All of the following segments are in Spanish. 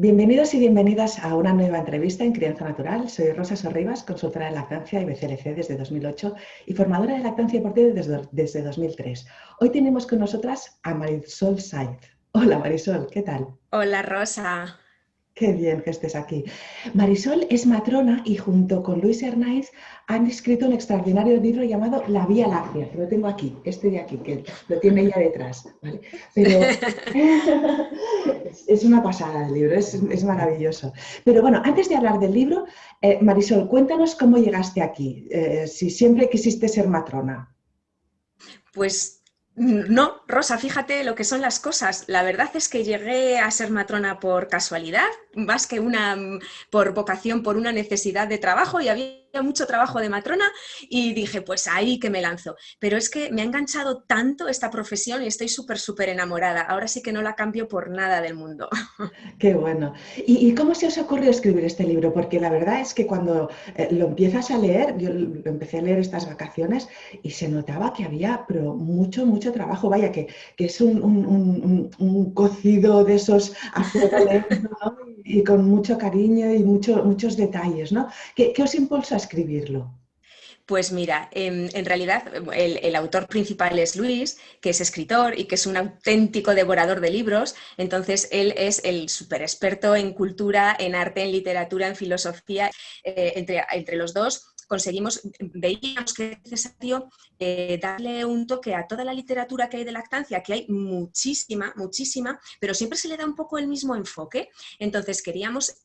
Bienvenidos y bienvenidas a una nueva entrevista en Crianza Natural. Soy Rosa Sorribas, consultora de lactancia y BCLC desde 2008 y formadora de lactancia deportiva desde 2003. Hoy tenemos con nosotras a Marisol Saiz. Hola Marisol, ¿qué tal? Hola Rosa. Qué bien que estés aquí. Marisol es matrona y junto con Luis Hernáiz han escrito un extraordinario libro llamado La Vía Láctea, que lo tengo aquí, este de aquí, que lo tiene ella detrás, ¿vale? Pero es una pasada el libro, es maravilloso. Pero bueno, antes de hablar del libro, Marisol, cuéntanos cómo llegaste aquí, si siempre quisiste ser matrona. Pues no, Rosa, fíjate lo que son las cosas. La verdad es que llegué a ser matrona por casualidad, más que por vocación, por una necesidad de trabajo, y había mucho trabajo de matrona y dije, pues ahí que me lanzo. Pero es que me ha enganchado tanto esta profesión y estoy súper enamorada. Ahora sí que no la cambio por nada del mundo. Qué bueno. ¿Y cómo se os ocurrió escribir este libro? Porque la verdad es que cuando lo empiezas a leer, yo lo empecé a leer estas vacaciones y se notaba que había pero mucho trabajo. Vaya, que es un cocido de esos a fuego lento, ¿no? Y con mucho cariño y muchos detalles, ¿no? ¿Qué os impulsó a escribirlo? Pues mira, en realidad el autor principal es Luis, que es escritor y que es un auténtico devorador de libros. Entonces él es el súper experto en cultura, en arte, en literatura, en filosofía. Entre los dos veíamos que es necesario darle un toque a toda la literatura que hay de lactancia, que hay muchísima, pero siempre se le da un poco el mismo enfoque. Entonces queríamos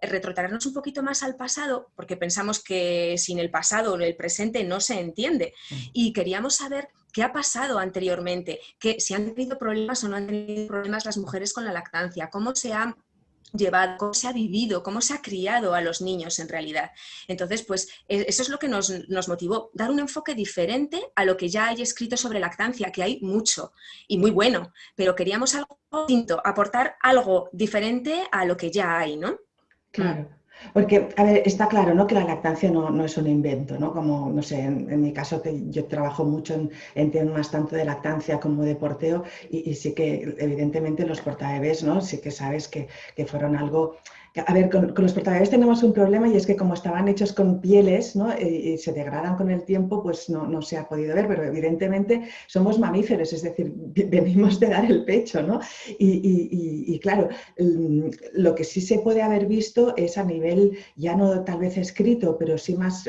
retrotraernos un poquito más al pasado, porque pensamos que sin el pasado o el presente no se entiende, y queríamos saber qué ha pasado anteriormente, que si han tenido problemas o no han tenido problemas las mujeres con la lactancia, cómo se ha llevado, cómo se ha vivido, cómo se ha criado a los niños en realidad. Entonces, pues eso es lo que nos motivó, dar un enfoque diferente a lo que ya hay escrito sobre lactancia, que hay mucho y muy bueno, pero queríamos algo distinto, aportar algo diferente a lo que ya hay, ¿no? Mm. Claro, porque, a ver, está claro, ¿no? Que la lactancia no es un invento, ¿no? Como, no sé, en mi caso, que yo trabajo mucho en temas tanto de lactancia como de porteo y sí que, evidentemente, los portabebés, ¿no? Sí que sabes que fueron algo. A ver, con los portabebés tenemos un problema y es que como estaban hechos con pieles, ¿no? Y se degradan con el tiempo, pues no se ha podido ver, pero evidentemente somos mamíferos, es decir, venimos de dar el pecho, ¿no? Y claro, lo que sí se puede haber visto es a nivel, ya no tal vez escrito, pero sí más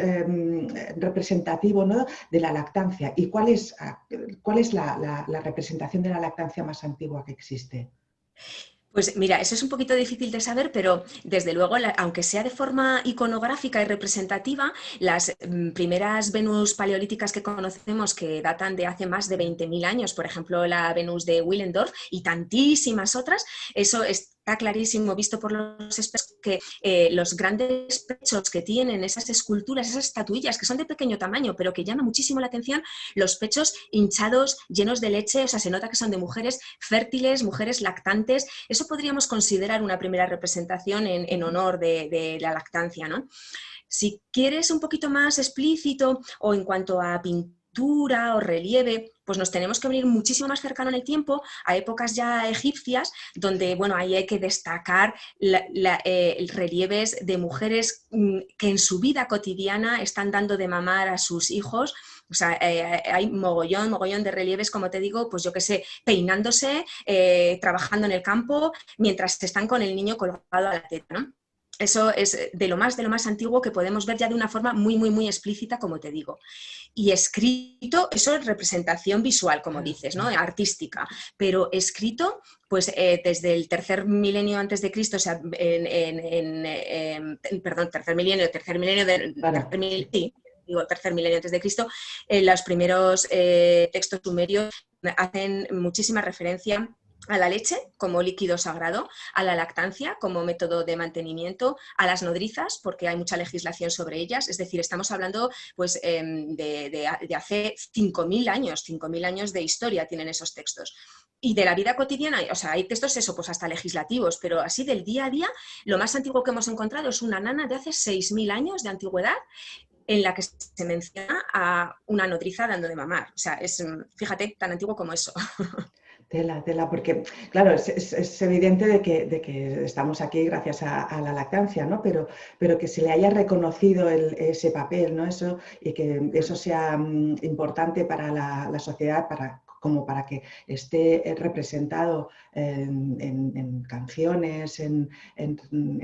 representativo, ¿no? De la lactancia. ¿Y cuál es la representación de la lactancia más antigua que existe? Pues mira, eso es un poquito difícil de saber, pero desde luego, aunque sea de forma iconográfica y representativa, las primeras Venus paleolíticas que conocemos, que datan de hace más de 20.000 años, por ejemplo, la Venus de Willendorf y tantísimas otras, eso está clarísimo, visto por los expertos, que los grandes pechos que tienen esas esculturas, esas estatuillas, que son de pequeño tamaño, pero que llaman muchísimo la atención, los pechos hinchados, llenos de leche, o sea, se nota que son de mujeres fértiles, mujeres lactantes. Eso podríamos considerar una primera representación en honor de la lactancia, ¿no? Si quieres un poquito más explícito o en cuanto a pintura o relieve, pues nos tenemos que venir muchísimo más cercano en el tiempo a épocas ya egipcias, donde, bueno, ahí hay que destacar relieves de mujeres que en su vida cotidiana están dando de mamar a sus hijos. O sea, hay mogollón de relieves, como te digo, pues yo qué sé, peinándose, trabajando en el campo, mientras están con el niño colgado a la teta, ¿no? Eso es de lo más antiguo que podemos ver ya de una forma muy explícita, como te digo. Y escrito, eso es representación visual, como dices, ¿no? Artística, pero escrito, pues desde el tercer milenio antes de Cristo, o sea, perdón, tercer milenio Bueno, sí. sí, digo, tercer milenio antes de Cristo, los primeros textos sumerios hacen muchísima referencia a la leche como líquido sagrado, a la lactancia como método de mantenimiento, a las nodrizas, porque hay mucha legislación sobre ellas, es decir, estamos hablando pues, de hace 5.000 años de historia tienen esos textos. Y de la vida cotidiana, o sea, hay textos eso, pues hasta legislativos, pero así del día a día, lo más antiguo que hemos encontrado es una nana de hace 6.000 años de antigüedad en la que se menciona a una nodriza dando de mamar. O sea, es, fíjate, tan antiguo como eso. Tela, porque claro, es evidente de que estamos aquí gracias a la lactancia, ¿no? Pero que se le haya reconocido ese papel, ¿no? Eso, y que eso sea importante para la sociedad, como para que esté representado en canciones, en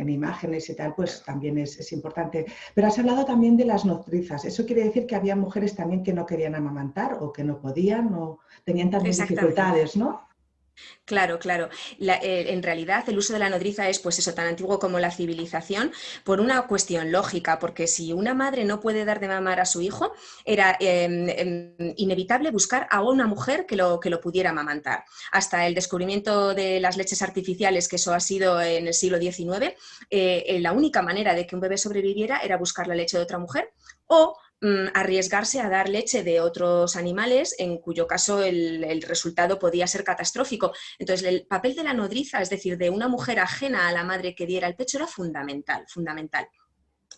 imágenes y tal, pues también es importante. Pero has hablado también de las nodrizas. ¿Eso quiere decir que había mujeres también que no querían amamantar o que no podían o tenían también Exactamente. dificultades, ¿no? Claro, claro. En realidad el uso de la nodriza es pues eso, tan antiguo como la civilización por una cuestión lógica, porque si una madre no puede dar de mamar a su hijo, era inevitable buscar a una mujer que lo pudiera amamantar. Hasta el descubrimiento de las leches artificiales, que eso ha sido en el siglo XIX, la única manera de que un bebé sobreviviera era buscar la leche de otra mujer o arriesgarse a dar leche de otros animales, en cuyo caso el resultado podía ser catastrófico. Entonces, el papel de la nodriza, es decir, de una mujer ajena a la madre que diera el pecho, era fundamental, fundamental.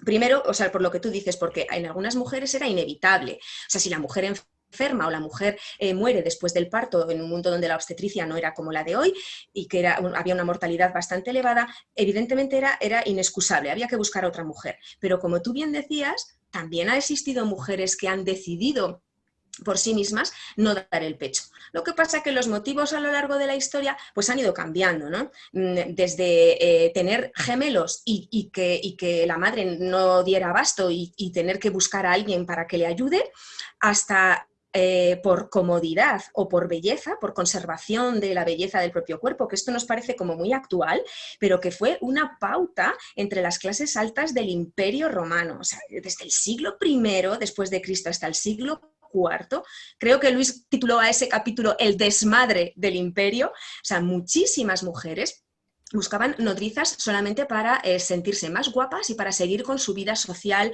Primero, o sea, por lo que tú dices, porque en algunas mujeres era inevitable. O sea, si la mujer enferma o la mujer muere después del parto en un mundo donde la obstetricia no era como la de hoy y que había una mortalidad bastante elevada, evidentemente era inexcusable, había que buscar a otra mujer. Pero como tú bien decías, también ha existido mujeres que han decidido por sí mismas no dar el pecho. Lo que pasa es que los motivos a lo largo de la historia pues han ido cambiando, ¿no? Desde tener gemelos y que la madre no diera abasto y tener que buscar a alguien para que le ayude, hasta por comodidad o por belleza, por conservación de la belleza del propio cuerpo, que esto nos parece como muy actual, pero que fue una pauta entre las clases altas del Imperio Romano. O sea, desde el siglo I después de Cristo hasta el siglo IV, creo que Luis tituló a ese capítulo El desmadre del imperio, o sea, muchísimas mujeres buscaban nodrizas solamente para sentirse más guapas y para seguir con su vida social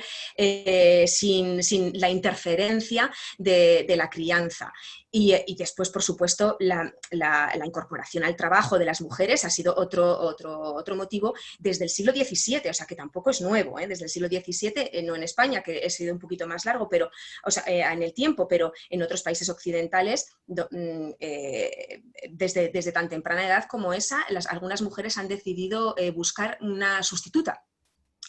sin la interferencia de la crianza. Y después, por supuesto, la incorporación al trabajo de las mujeres ha sido otro motivo desde el siglo XVII, o sea que tampoco es nuevo, desde el siglo XVII, no en España, que ha sido un poquito más largo, pero, o sea, en el tiempo, pero en otros países occidentales, desde tan temprana edad como esa, algunas mujeres han decidido buscar una sustituta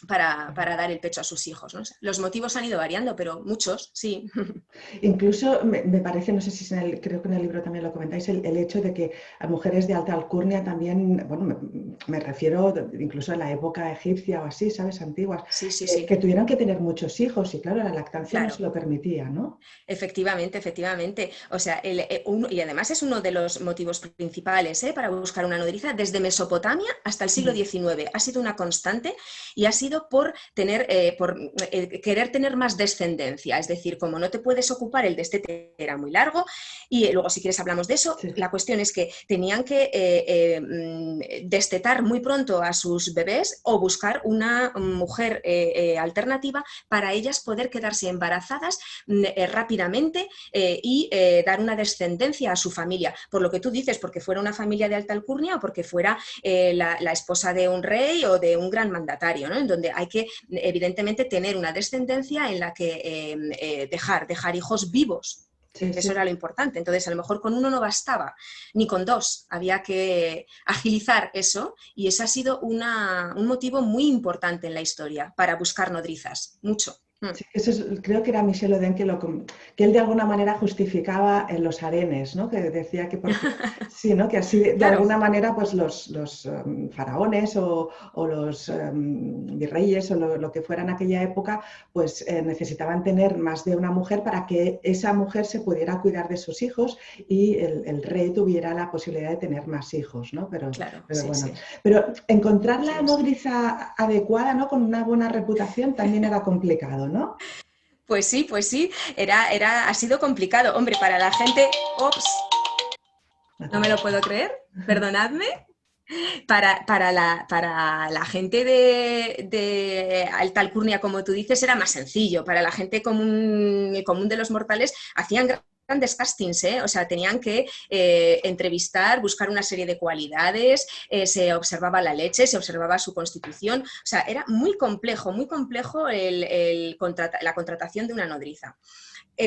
para dar el pecho a sus hijos, ¿no? Los motivos han ido variando, pero muchos, sí. Incluso me parece, no sé si creo que en el libro también lo comentáis, el hecho de que a mujeres de alta alcurnia también, bueno, me refiero incluso a la época egipcia o así, ¿sabes? Antiguas, Sí, sí, sí. que tuvieran que tener muchos hijos y claro, la lactancia no Claro. se lo permitía, ¿no? Efectivamente, efectivamente. O sea, y además es uno de los motivos principales para buscar una nodriza desde Mesopotamia hasta el siglo XIX. Ha sido una constante y ha sido por querer tener más descendencia. Es decir, como no te puedes ocupar, el destete era muy largo y luego si quieres hablamos de eso. Sí. La cuestión es que tenían que destetar muy pronto a sus bebés o buscar una mujer alternativa para ellas poder quedarse embarazadas rápidamente y dar una descendencia a su familia, por lo que tú dices, porque fuera una familia de alta alcurnia o porque fuera la esposa de un rey o de un gran mandatario, ¿no? En donde hay que evidentemente tener una descendencia en la que dejar hijos vivos. Sí, Eso sí. era lo importante. Entonces, a lo mejor con uno no bastaba, ni con dos. Había que agilizar eso y ese ha sido un motivo muy importante en la historia para buscar nodrizas. Mucho. Sí, eso creo que era Michel Oden que él de alguna manera justificaba en los harenes, ¿no? Que decía que porque sí, ¿no? Que así de Claro. alguna manera pues los faraones o los virreyes o lo que fuera en aquella época pues necesitaban tener más de una mujer para que esa mujer se pudiera cuidar de sus hijos y el rey tuviera la posibilidad de tener más hijos, ¿no? Claro, Pero sí, bueno, sí. pero encontrar Así la es. nodriza adecuada, ¿no? Con una buena reputación también era complicado, ¿no? Pues sí, ha sido complicado. Hombre, para la gente, ops, no me lo puedo creer, perdonadme. Para la gente de alta alcurnia, como tú dices, era más sencillo. Para la gente común de los mortales, hacían grandes castings, o sea, tenían que entrevistar, buscar una serie de cualidades, se observaba la leche, se observaba su constitución, o sea, era muy complejo la contratación de una nodriza.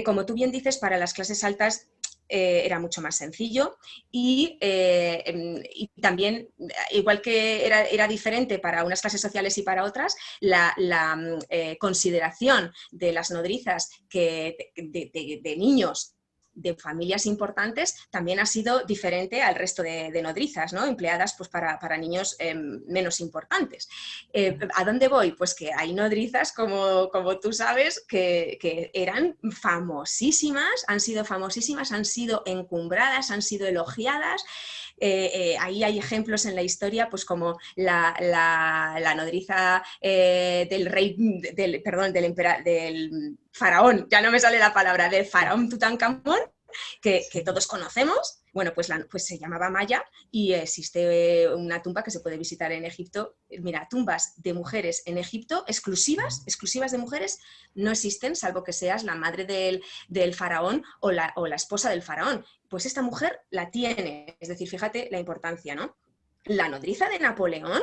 Como tú bien dices, para las clases altas era mucho más sencillo y también, igual que era diferente para unas clases sociales y para otras, la consideración de las nodrizas de niños de familias importantes también ha sido diferente al resto de nodrizas, ¿no? Empleadas pues, para niños menos importantes. ¿A dónde voy? Pues que hay nodrizas, como tú sabes, que eran famosísimas, han sido encumbradas, han sido elogiadas. Ahí hay ejemplos en la historia, pues como la nodriza del rey, del faraón, ya no me sale la palabra, del faraón Tutankamón, que todos conocemos. Bueno, pues se llamaba Maya y existe una tumba que se puede visitar en Egipto. Mira, tumbas de mujeres en Egipto exclusivas de mujeres no existen, salvo que seas la madre del faraón o la esposa del faraón. Pues esta mujer la tiene, es decir, fíjate la importancia, ¿no? La nodriza de Napoleón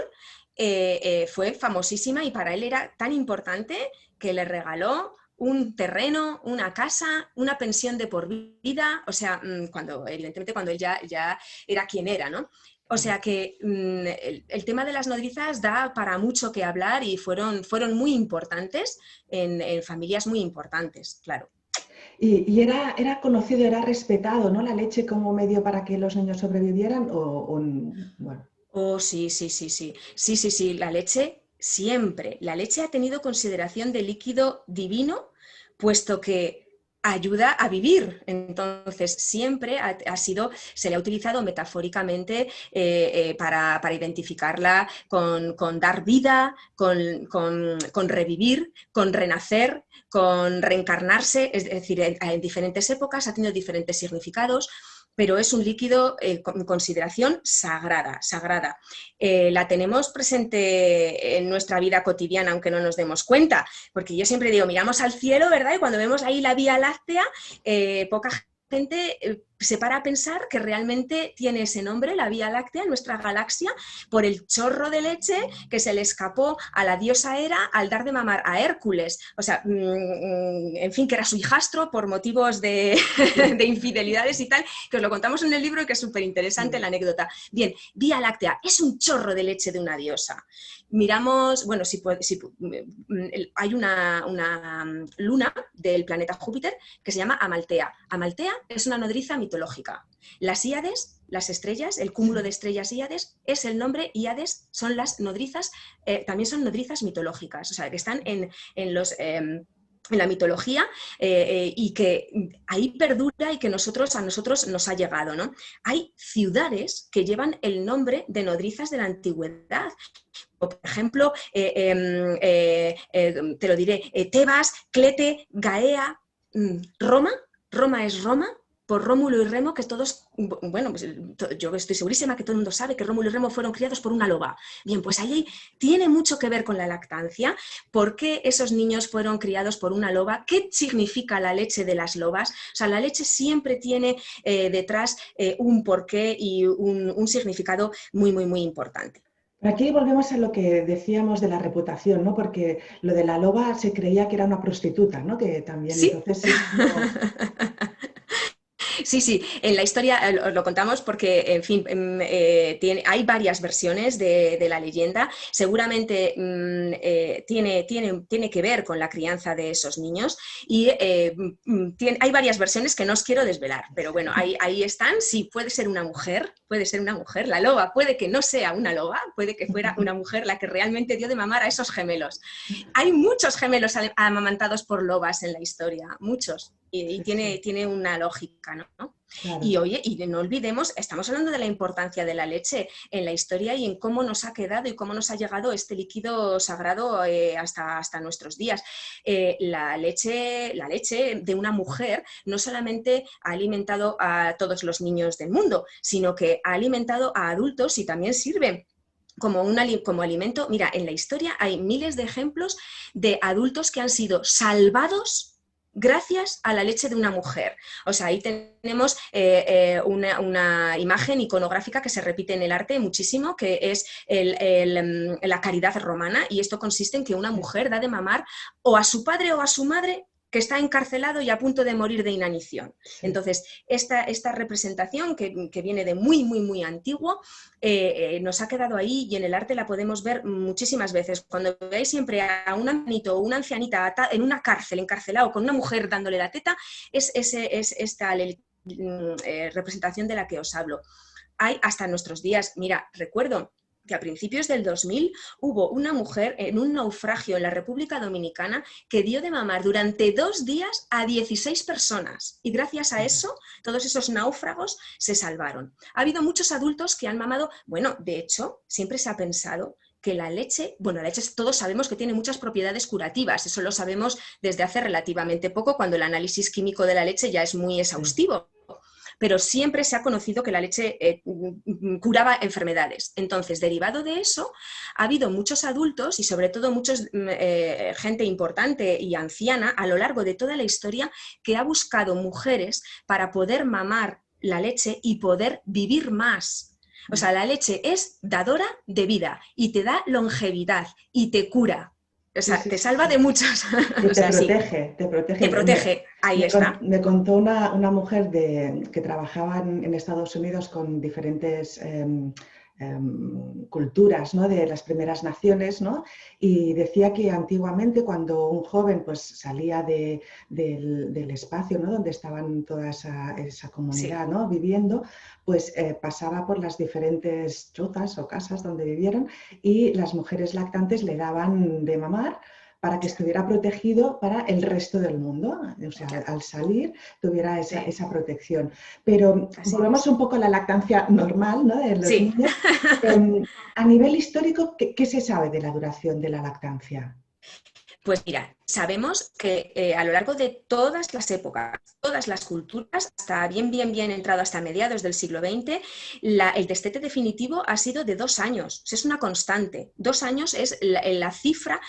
fue famosísima y para él era tan importante que le regaló un terreno, una casa, una pensión de por vida, o sea, evidentemente cuando él ya era quien era, ¿no? O sea que el tema de las nodrizas da para mucho que hablar y fueron muy importantes en familias muy importantes, claro. Y era conocido, era respetado, ¿no? La leche como medio para que los niños sobrevivieran bueno. Oh, sí, sí, sí, sí. Sí, sí, sí, la leche siempre. La leche ha tenido consideración de líquido divino, puesto que ayuda a vivir. Entonces, siempre se le ha utilizado metafóricamente para identificarla con dar vida, con revivir, con renacer, con reencarnarse, es decir, en diferentes épocas ha tenido diferentes significados, pero es un líquido con consideración sagrada. La tenemos presente en nuestra vida cotidiana, aunque no nos demos cuenta, porque yo siempre digo, miramos al cielo, ¿verdad? Y cuando vemos ahí la Vía Láctea, poca gente se para a pensar que realmente tiene ese nombre, la Vía Láctea, nuestra galaxia, por el chorro de leche que se le escapó a la diosa Hera al dar de mamar a Hércules. O sea, en fin, que era su hijastro por motivos de infidelidades y tal, que os lo contamos en el libro y que es súper interesante la anécdota. Bien, Vía Láctea es un chorro de leche de una diosa. Miramos, bueno, hay una luna del planeta Júpiter que se llama Amaltea. Amaltea es una nodriza mitológica. Las Híades, las estrellas, el cúmulo de estrellas Híades, es el nombre. Híades son las nodrizas, también son nodrizas mitológicas, o sea, que están en la mitología y que ahí perdura y que a nosotros nos ha llegado, ¿no? Hay ciudades que llevan el nombre de nodrizas de la antigüedad. O, por ejemplo, te lo diré, Tebas, Clete, Gaea, Roma es Roma, por Rómulo y Remo, que todos, bueno, pues yo estoy segurísima que todo el mundo sabe que Rómulo y Remo fueron criados por una loba. Bien, pues ahí tiene mucho que ver con la lactancia. ¿Por qué esos niños fueron criados por una loba? ¿Qué significa la leche de las lobas? O sea, la leche siempre tiene detrás un porqué y un significado muy, muy, muy importante. Aquí volvemos a lo que decíamos de la reputación, ¿no? Porque lo de la loba se creía que era una prostituta, ¿no? Que también Sí. entonces sí, como... Sí, sí, en la historia os lo contamos porque, en fin, hay varias versiones de la leyenda. Seguramente tiene que ver con la crianza de esos niños y hay varias versiones que no os quiero desvelar, pero bueno, ahí están. Sí, puede ser una mujer, la loba puede que no sea una loba, puede que fuera una mujer la que realmente dio de mamar a esos gemelos. Hay muchos gemelos amamantados por lobas en la historia, muchos. Y tiene una lógica, ¿no? Claro. Y oye, y no olvidemos, estamos hablando de la importancia de la leche en la historia y en cómo nos ha quedado y cómo nos ha llegado este líquido sagrado hasta nuestros días. La leche de una mujer no solamente ha alimentado a todos los niños del mundo, sino que ha alimentado a adultos y también sirve como alimento. Mira, en la historia hay miles de ejemplos de adultos que han sido salvados gracias a la leche de una mujer. O sea, ahí tenemos una imagen iconográfica que se repite en el arte muchísimo, que es la caridad romana, y esto consiste en que una mujer da de mamar o a su padre o a su madre que está encarcelado y a punto de morir de inanición. Sí. Entonces, esta representación que viene de muy, muy, muy antiguo, nos ha quedado ahí y en el arte la podemos ver muchísimas veces. Cuando veáis siempre a un ancianito o una ancianita en una cárcel, encarcelado, con una mujer dándole la teta, es esta representación de la que os hablo. Hay hasta nuestros días, mira, recuerdo que a principios del 2000 hubo una mujer en un naufragio en la República Dominicana que dio de mamar durante 2 días a 16 personas y gracias a eso todos esos náufragos se salvaron. Ha habido muchos adultos que han mamado, bueno, de hecho, siempre se ha pensado que la leche todos sabemos que tiene muchas propiedades curativas, eso lo sabemos desde hace relativamente poco, cuando el análisis químico de la leche ya es muy exhaustivo. Pero siempre se ha conocido que la leche curaba enfermedades. Entonces, derivado de eso, ha habido muchos adultos y sobre todo gente importante y anciana a lo largo de toda la historia que ha buscado mujeres para poder mamar la leche y poder vivir más. O sea, la leche es dadora de vida y te da longevidad y te cura. O sea, te salva de muchos. Y te protege, te protege. Te protege, ahí está. Me contó una mujer que trabajaba en Estados Unidos con diferentes culturas, ¿no?, de las primeras naciones, ¿no? Y decía que antiguamente cuando un joven pues, salía del espacio, ¿no?, donde estaban toda esa comunidad, ¿no?, viviendo, pues pasaba por las diferentes chozas o casas donde vivieron y las mujeres lactantes le daban de mamar para que estuviera protegido para el resto del mundo, o sea, al salir tuviera esa protección. Pero volvemos un poco a la lactancia normal, ¿no?, de los niños. A nivel histórico, ¿qué se sabe de la duración de la lactancia? Pues mira, sabemos que a lo largo de todas las épocas, todas las culturas, hasta bien entrado hasta mediados del siglo XX, el destete definitivo ha sido de 2 años. Es una constante. 2 años es la cifra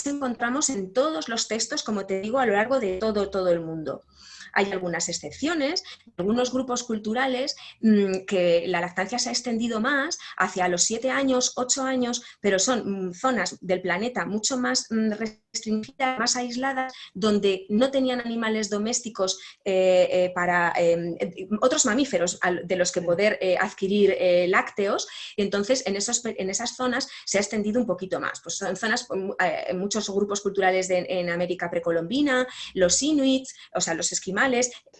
que encontramos en todos los textos, como te digo, a lo largo de todo el mundo. Hay algunas excepciones, algunos grupos culturales que la lactancia se ha extendido más hacia los 7 años, 8 años, pero son zonas del planeta mucho más restringidas, más aisladas, donde no tenían animales domésticos para otros mamíferos de los que poder adquirir lácteos, y entonces en esas zonas se ha extendido un poquito más. Pues son zonas, muchos grupos culturales en América precolombina, los inuits, o sea, los esquimales,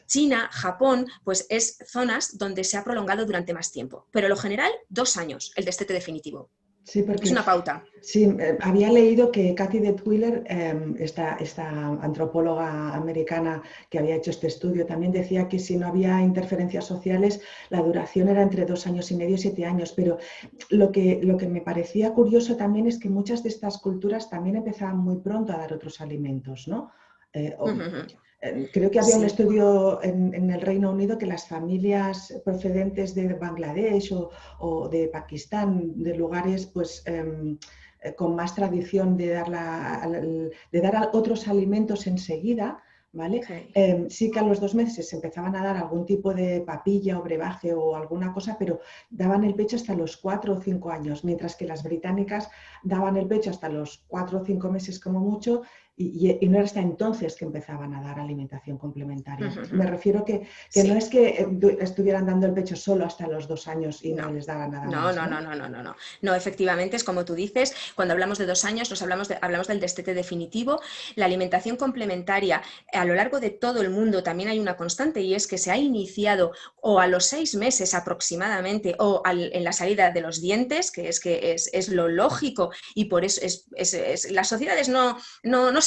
China, Japón, pues es zonas donde se ha prolongado durante más tiempo. Pero lo general, 2 años, el destete definitivo. Sí, porque es una pauta. Sí, había leído que Cathy Detwiller, esta antropóloga americana que había hecho este estudio, también decía que si no había interferencias sociales, la duración era entre 2 años y medio y 7 años. Pero lo que me parecía curioso también es que muchas de estas culturas también empezaban muy pronto a dar otros alimentos, ¿no? Creo que había un estudio en el Reino Unido que las familias procedentes de Bangladesh o de Pakistán, de lugares pues, con más tradición de dar otros alimentos enseguida, ¿vale? Sí que a los 2 meses empezaban a dar algún tipo de papilla o brebaje o alguna cosa, pero daban el pecho hasta los 4 o 5 años, mientras que las británicas daban el pecho hasta los 4 o 5 meses como mucho. Y no era hasta entonces que empezaban a dar alimentación complementaria. Me refiero que no es que estuvieran dando el pecho solo hasta los 2 años y no les daban nada más. No, efectivamente, es como tú dices, cuando hablamos de 2 años hablamos del destete definitivo. La alimentación complementaria a lo largo de todo el mundo también hay una constante, y es que se ha iniciado o a los 6 meses aproximadamente o en la salida de los dientes, que es lo lógico, y por eso las sociedades no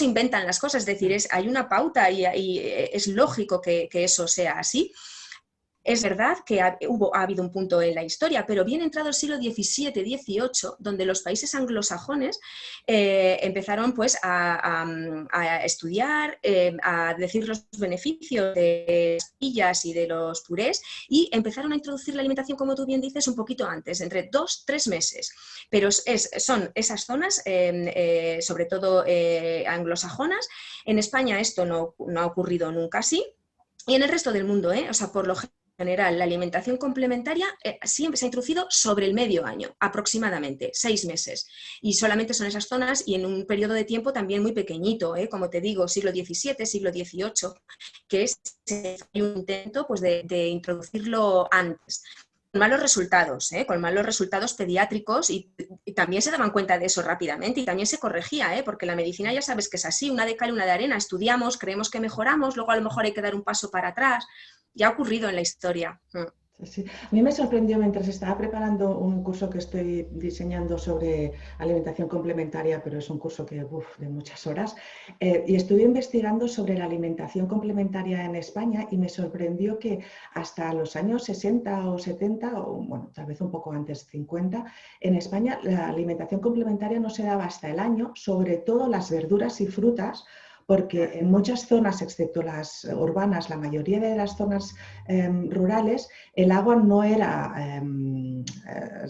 se inventan las cosas, es decir, hay una pauta y es lógico que eso sea así. Es verdad que ha habido un punto en la historia, pero bien entrado el siglo XVII, XVIII, donde los países anglosajones empezaron pues, a estudiar, a decir los beneficios de las pastillas y de los purés, y empezaron a introducir la alimentación, como tú bien dices, un poquito antes, entre 2-3 meses. Pero son esas zonas, sobre todo anglosajonas. En España esto no ha ocurrido nunca así, y en el resto del mundo, o sea, por lo general, general, la alimentación complementaria siempre se ha introducido sobre el medio año, aproximadamente, 6 meses. Y solamente son esas zonas y en un periodo de tiempo también muy pequeñito, como te digo, siglo XVII, siglo XVIII, que es un intento pues, de introducirlo antes. Con malos resultados pediátricos y también se daban cuenta de eso rápidamente y también se corregía, porque la medicina ya sabes que es así, una de cal y una de arena, estudiamos, creemos que mejoramos, luego a lo mejor hay que dar un paso para atrás, ya ha ocurrido en la historia. Sí. A mí me sorprendió mientras estaba preparando un curso que estoy diseñando sobre alimentación complementaria, pero es un curso que, de muchas horas, y estuve investigando sobre la alimentación complementaria en España y me sorprendió que hasta los años 60 o 70, o bueno, tal vez un poco antes, 50, en España la alimentación complementaria no se daba hasta el año, sobre todo las verduras y frutas, porque en muchas zonas, excepto las urbanas, la mayoría de las zonas rurales, el agua no era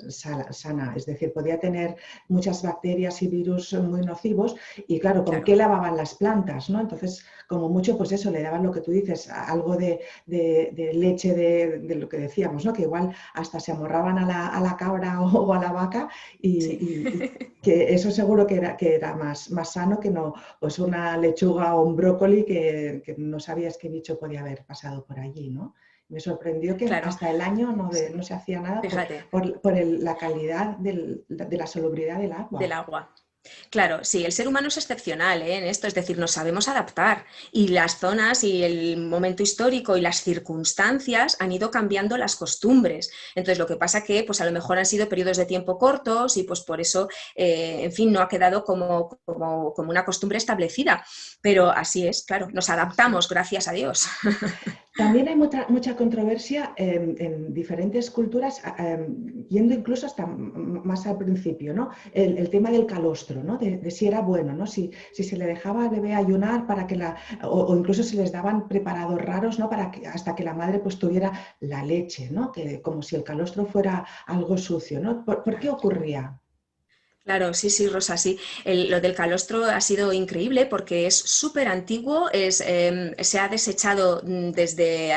sana, es decir, podía tener muchas bacterias y virus muy nocivos y claro, ¿con qué lavaban las plantas? ¿No? Entonces, como mucho, pues eso, le daban lo que tú dices, algo de leche de lo que decíamos, ¿no? Que igual hasta se amorraban a la cabra o a la vaca y que eso seguro que era más sano que no, pues una lechuga o un brócoli que no sabías qué bicho podía haber pasado por allí, ¿no? Me sorprendió que hasta el año no se hacía nada por la calidad de la salubridad del agua. Del agua. Claro, sí, el ser humano es excepcional en esto, es decir, nos sabemos adaptar y las zonas y el momento histórico y las circunstancias han ido cambiando las costumbres. Entonces, lo que pasa que pues a lo mejor han sido periodos de tiempo cortos y pues por eso, en fin, no ha quedado como una costumbre establecida. Pero así es, claro, nos adaptamos, gracias a Dios. También hay mucha controversia en diferentes culturas, yendo incluso hasta más al principio, ¿no? El tema del calostro, ¿no? De si era bueno, ¿no? Si se le dejaba al bebé ayunar para que o incluso se les daban preparados raros, ¿no? Hasta que la madre pues tuviera la leche, ¿no? Que, como si el calostro fuera algo sucio, ¿no? ¿Por qué ocurría? Claro, sí, Rosa, sí. Lo del calostro ha sido increíble porque es súper antiguo, se ha desechado desde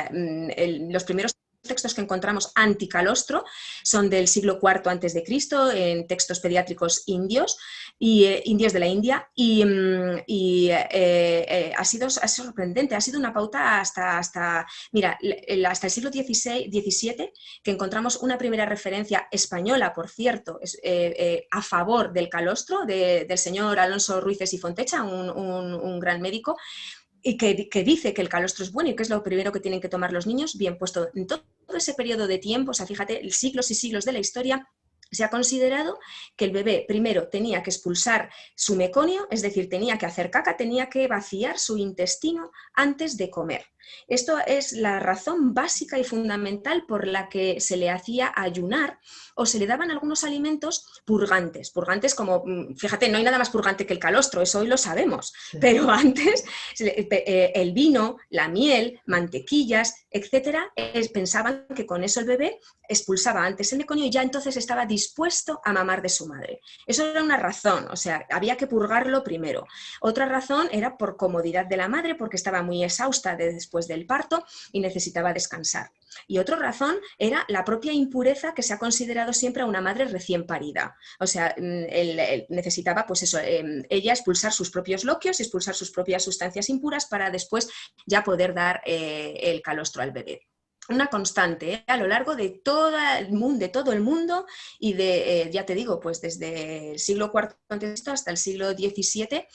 los primeros textos que encontramos anticalostro son del siglo IV antes de Cristo en textos pediátricos indios y indios de la India ha sido sorprendente, ha sido una pauta hasta el siglo XVII que encontramos una primera referencia española, por cierto, a favor del calostro del señor Alonso Ruices y Fontecha, un gran médico, y que dice que el calostro es bueno y que es lo primero que tienen que tomar los niños. Bien, puesto en todo ese periodo de tiempo, o sea, fíjate, siglos y siglos de la historia, se ha considerado que el bebé primero tenía que expulsar su meconio, es decir, tenía que hacer caca, tenía que vaciar su intestino antes de comer. Esto es la razón básica y fundamental por la que se le hacía ayunar o se le daban algunos alimentos purgantes. Purgantes como, fíjate, no hay nada más purgante que el calostro, eso hoy lo sabemos, sí. Pero antes el vino, la miel, mantequillas, etcétera, pensaban que con eso el bebé expulsaba antes el meconio y ya entonces estaba dispuesto a mamar de su madre. Eso era una razón, o sea, había que purgarlo primero. Otra razón era por comodidad de la madre, porque estaba muy exhausta después del parto y necesitaba descansar. Y otra razón era la propia impureza que se ha considerado siempre a una madre recién parida. O sea, él necesitaba, pues eso, ella expulsar sus propios loquios, expulsar sus propias sustancias impuras para después ya poder dar el calostro al bebé. Una constante a lo largo de todo el mundo y ya te digo, pues desde el siglo IV a.C. hasta el siglo XVII,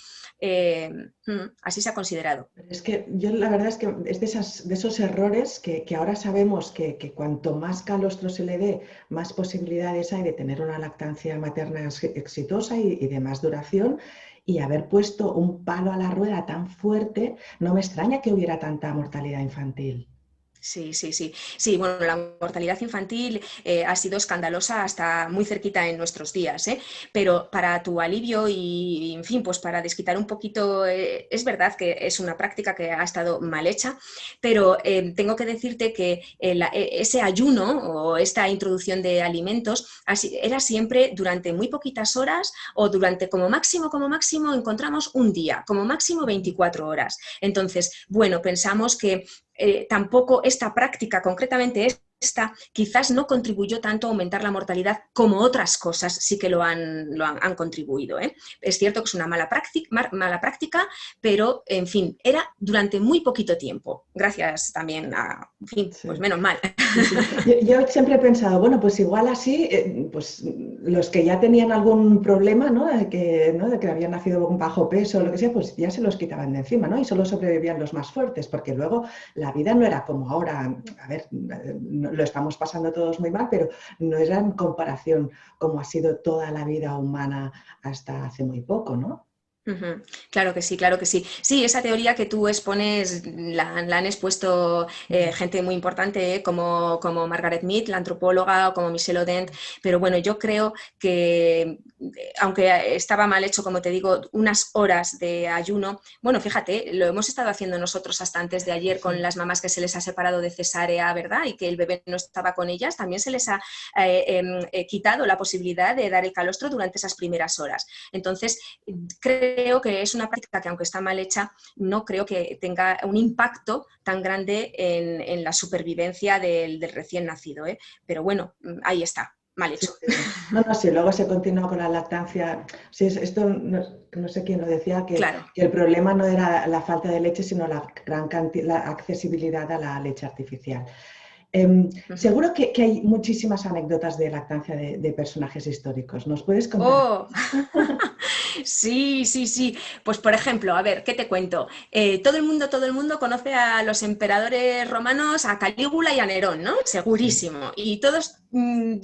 así se ha considerado. Es que yo la verdad es que es de esos errores que ahora sabemos que cuanto más calostro se le dé, más posibilidades hay de tener una lactancia materna exitosa y de más duración. Y haber puesto un palo a la rueda tan fuerte, no me extraña que hubiera tanta mortalidad infantil. Sí, bueno, la mortalidad infantil ha sido escandalosa hasta muy cerquita en nuestros días, pero para tu alivio y, en fin, pues para desquitar un poquito, es verdad que es una práctica que ha estado mal hecha, pero tengo que decirte que ese ayuno o esta introducción de alimentos era siempre durante muy poquitas horas o durante como máximo encontramos un día, como máximo 24 horas. Entonces, bueno, pensamos que tampoco esta práctica, concretamente esta, quizás no contribuyó tanto a aumentar la mortalidad como otras cosas sí que lo han contribuido, ¿eh? Es cierto que es una mala práctica, pero, en fin, era durante muy poquito tiempo. Gracias también a, en fin, Sí. pues menos mal. Sí, sí. Yo siempre he pensado, bueno, pues igual así, pues los que ya tenían algún problema, ¿no? ¿no? De que habían nacido con bajo peso o lo que sea, pues ya se los quitaban de encima, ¿no? Y solo sobrevivían los más fuertes, porque luego la vida no era como ahora, a ver, lo estamos pasando todos muy mal, pero no era en comparación como ha sido toda la vida humana hasta hace muy poco, ¿no? Claro que sí, claro que sí. Sí, esa teoría que tú expones la han expuesto gente muy importante, como Margaret Mead, la antropóloga, o como Michelle Odent, pero bueno, yo creo que, aunque estaba mal hecho, como te digo, unas horas de ayuno, bueno, fíjate, lo hemos estado haciendo nosotros hasta antes de ayer con las mamás que se les ha separado de cesárea, ¿verdad? Y que el bebé no estaba con ellas, también se les ha quitado la posibilidad de dar el calostro durante esas primeras horas. Entonces, creo que es una práctica que, aunque está mal hecha, no creo que tenga un impacto tan grande en la supervivencia del recién nacido, ¿eh? Pero bueno, ahí está, mal Sí, hecho. sí. No, no, sí, luego se continúa con la lactancia. Sí, esto no sé quién lo decía, Claro. que el problema no era la falta de leche, sino la la accesibilidad a la leche artificial. Seguro que hay muchísimas anécdotas de lactancia de personajes históricos. ¿Nos puedes contar? ¡Oh! Sí, sí, sí. Pues por ejemplo, a ver, ¿qué te cuento? Todo el mundo conoce a los emperadores romanos, a Calígula y a Nerón, ¿no? Sí. Segurísimo. Y todos,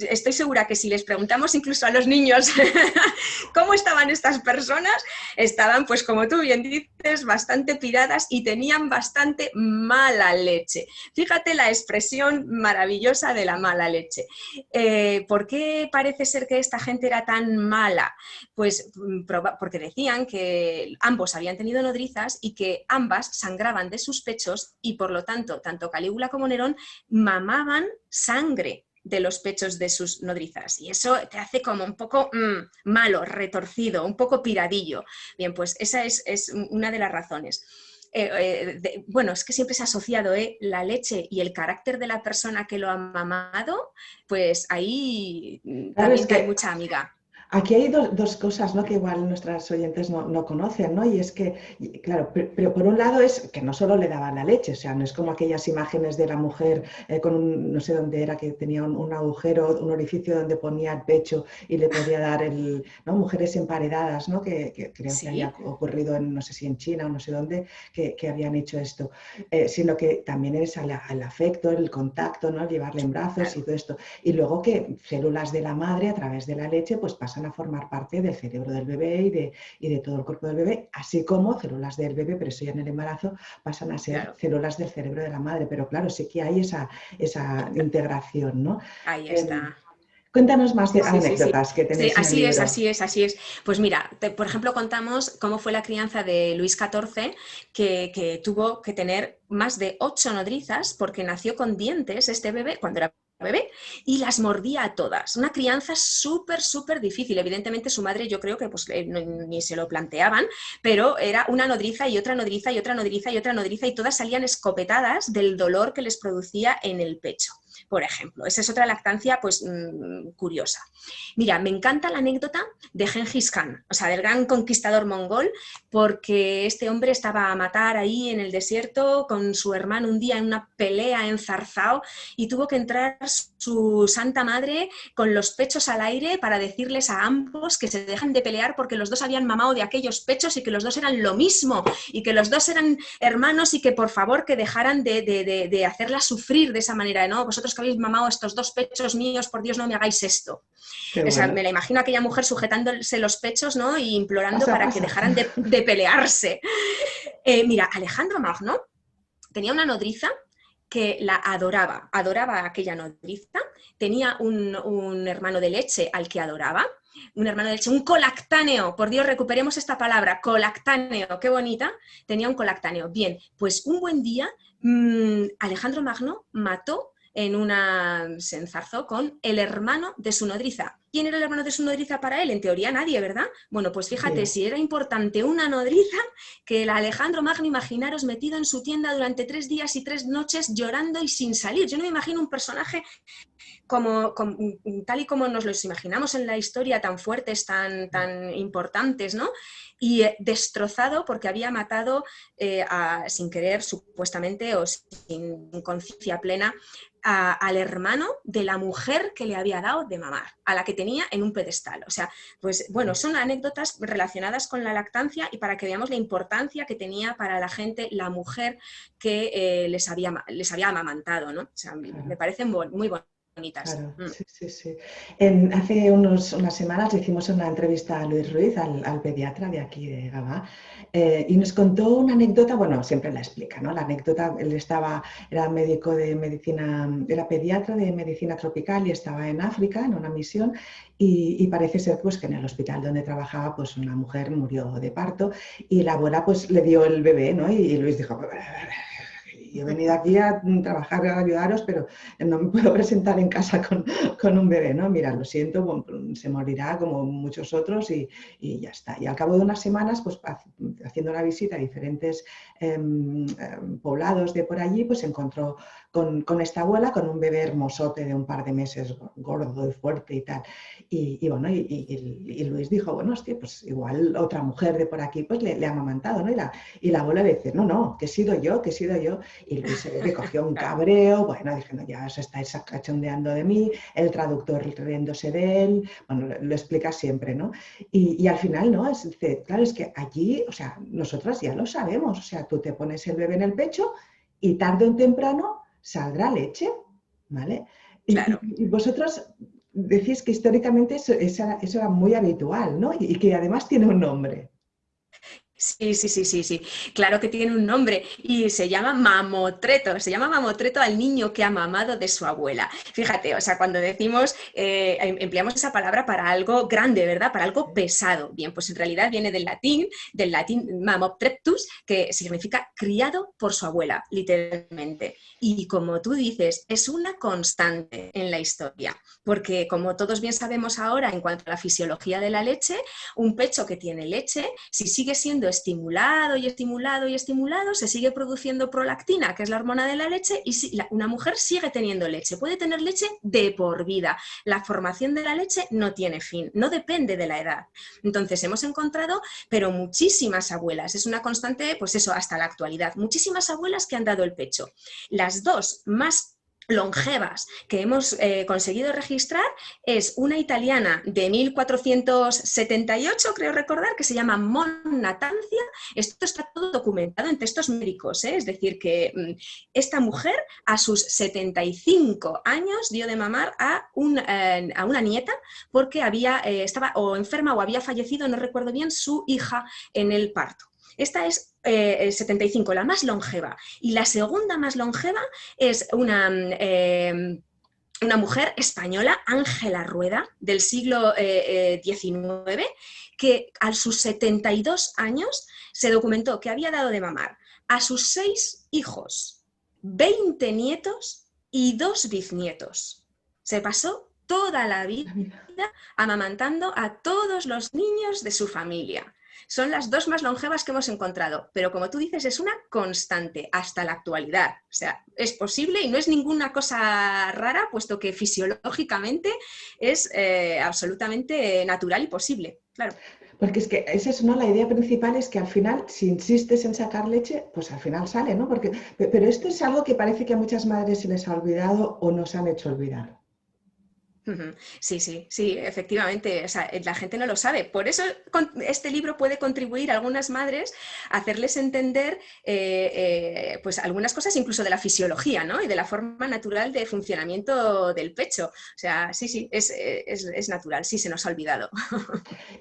estoy segura que si les preguntamos incluso a los niños cómo estaban estas personas, estaban, pues como tú bien dices, bastante piradas y tenían bastante mala leche. Fíjate la expresión maravillosa de la mala leche. ¿Por qué parece ser que esta gente era tan mala? Pues porque decían que ambos habían tenido nodrizas y que ambas sangraban de sus pechos y, por lo tanto, tanto Calígula como Nerón mamaban sangre de los pechos de sus nodrizas. Y eso te hace como un poco malo, retorcido, un poco piradillo. Bien, pues esa es una de las razones. Bueno, es que siempre se ha asociado la leche y el carácter de la persona que lo ha mamado, pues ahí Claro, es también hay que mucha amiga. aquí hay dos cosas, ¿no? Que igual nuestras oyentes no conocen, ¿no? Y es que, claro, pero por un lado es que no solo le daban la leche, o sea, no es como aquellas imágenes de la mujer con no sé dónde era, que tenía un agujero, un orificio donde ponía el pecho y le podía dar ¿no? Mujeres emparedadas, ¿no? Que creo que había Sí, ocurrido en, no sé si en China o no sé dónde, que habían hecho esto, sino que también es al afecto, el contacto, ¿no? Llevarle en brazos y claro. todo esto. Y luego que células de la madre a través de la leche pues pasan a formar parte del cerebro del bebé y de todo el cuerpo del bebé, así como células del bebé, pero eso ya en el embarazo, pasan a ser Claro, células del cerebro de la madre. Pero claro, sí que hay esa integración, ¿no? ahí Eh, está. Cuéntanos más de Sí, sí, sí. anécdotas que Sí, tenéis en el así es, libro. así es, así es. Pues mira, por ejemplo, contamos cómo fue la crianza de Luis XIV, que tuvo que tener más de 8 nodrizas porque nació con dientes este bebé cuando era bebé y las mordía a todas. Una crianza súper, súper difícil. Evidentemente su madre yo creo que pues, ni se lo planteaban, pero era una nodriza y otra nodriza y otra nodriza y otra nodriza y todas salían escopetadas del dolor que les producía en el pecho, por ejemplo. Esa es otra lactancia pues curiosa. Mira, me encanta la anécdota de Gengis Khan, o sea, del gran conquistador mongol, porque este hombre estaba a matar ahí en el desierto con su hermano un día en una pelea en Zarzao y tuvo que entrar su santa madre con los pechos al aire para decirles a ambos que se dejan de pelear porque los dos habían mamado de aquellos pechos y que los dos eran lo mismo y que los dos eran hermanos y que por favor que dejaran de hacerla sufrir de esa manera, ¿no? Vosotros que habéis mamado estos dos pechos míos, por Dios no me hagáis esto. Qué O sea, bueno. me la imagino a aquella mujer sujetándose los pechos, ¿no? Y implorando Pasa, para que pasa. dejaran de pelearse. Mira, Alejandro Magno tenía una nodriza que la adoraba, adoraba a aquella nodriza, tenía un hermano de leche al que adoraba, un hermano de leche, un colactáneo, por Dios, recuperemos esta palabra, colactáneo, qué bonita, tenía un colactáneo. Bien, pues un buen día Alejandro Magno mató se enzarzó con el hermano de su nodriza. ¿Quién era el hermano de su nodriza para él? En teoría nadie, ¿verdad? Bueno, pues fíjate, Sí. si era importante una nodriza, que el Alejandro Magno, imaginaros, metido en su tienda durante 3 días y 3 noches llorando y sin salir. Yo no me imagino un personaje tal y como nos los imaginamos en la historia, tan fuertes, tan importantes, ¿no? Y destrozado porque había matado sin querer, supuestamente, o sin conciencia plena, al hermano de la mujer que le había dado de mamar, a la que tenía en un pedestal. O sea, pues bueno, son anécdotas relacionadas con la lactancia y para que veamos la importancia que tenía para la gente la mujer que les había amamantado, ¿no? O sea, Claro. me parecen muy bonitas. Claro, sí, sí, sí. Hace unas semanas le hicimos una entrevista a Luis Ruiz, al pediatra de aquí de Gavá, y nos contó una anécdota, bueno, siempre la explica, ¿no? La anécdota, era médico de medicina, era pediatra de medicina tropical y estaba en África en una misión y parece ser pues que en el hospital donde trabajaba pues una mujer murió de parto y la abuela pues le dio el bebé, ¿no? Y Luis dijo, yo he venido aquí a trabajar, a ayudaros, pero no me puedo presentar en casa con un bebé, ¿no? Mira, lo siento, se morirá como muchos otros y ya está. Y al cabo de unas semanas, pues haciendo una visita a diferentes poblados de por allí, pues se encontró con esta abuela, con un bebé hermosote de un par de meses, gordo y fuerte y tal. Y bueno, y Luis dijo, bueno, hostia, pues igual otra mujer de por aquí pues le ha amamantado, ¿no? Y la abuela le dice, no, que he sido yo, que he sido yo. Y Luis se ve que cogió un cabreo, bueno, diciendo, ya os estáis cachondeando de mí, el traductor riéndose de él, bueno, lo explica siempre, ¿no? Y al final, ¿no? Dice, claro, es que allí, o sea, nosotras ya lo sabemos, o sea, tú te pones el bebé en el pecho y tarde o temprano saldrá leche, ¿vale? Claro. Y vosotros decís que históricamente eso era muy habitual, ¿no? Y que además tiene un nombre. Sí. Claro que tiene un nombre y se llama mamotreto. Se llama mamotreto al niño que ha mamado de su abuela. Fíjate, o sea, cuando decimos, empleamos esa palabra para algo grande, ¿verdad? Para algo pesado. Bien, pues en realidad viene del latín mamoptreptus, que significa criado por su abuela, literalmente. Y como tú dices, es una constante en la historia, porque como todos bien sabemos ahora en cuanto a la fisiología de la leche, un pecho que tiene leche, si sigue siendo estimulado y estimulado y estimulado, se sigue produciendo prolactina, que es la hormona de la leche, y una mujer sigue teniendo leche, puede tener leche de por vida. La formación de la leche no tiene fin, no depende de la edad. Entonces hemos encontrado, pero muchísimas abuelas, es una constante, pues eso, hasta la actualidad, muchísimas abuelas que han dado el pecho. Las dos más longevas que hemos conseguido registrar es una italiana de 1478, creo recordar, que se llama Monna Tanzia. Esto está todo documentado en textos médicos, ¿eh? Es decir, que esta mujer a sus 75 años dio de mamar a una nieta porque estaba o enferma o había fallecido, no recuerdo bien, su hija en el parto. Esta es 75, la más longeva. Y la segunda más longeva es una mujer española, Ángela Rueda, del siglo XIX, que a sus 72 años se documentó que había dado de mamar a sus 6 hijos, 20 nietos y 2 bisnietos. Se pasó toda la vida amamantando a todos los niños de su familia. Son las dos más longevas que hemos encontrado, pero como tú dices, es una constante hasta la actualidad. O sea, es posible y no es ninguna cosa rara, puesto que fisiológicamente es absolutamente natural y posible, claro. Porque es que esa es, ¿no? La idea principal es que al final, si insistes en sacar leche, pues al final sale, ¿no? Pero esto es algo que parece que a muchas madres se les ha olvidado o nos han hecho olvidar. Sí, efectivamente. O sea, la gente no lo sabe. Por eso este libro puede contribuir a algunas madres a hacerles entender pues algunas cosas incluso de la fisiología, ¿no? Y de la forma natural de funcionamiento del pecho. O sea, sí, es natural, sí se nos ha olvidado.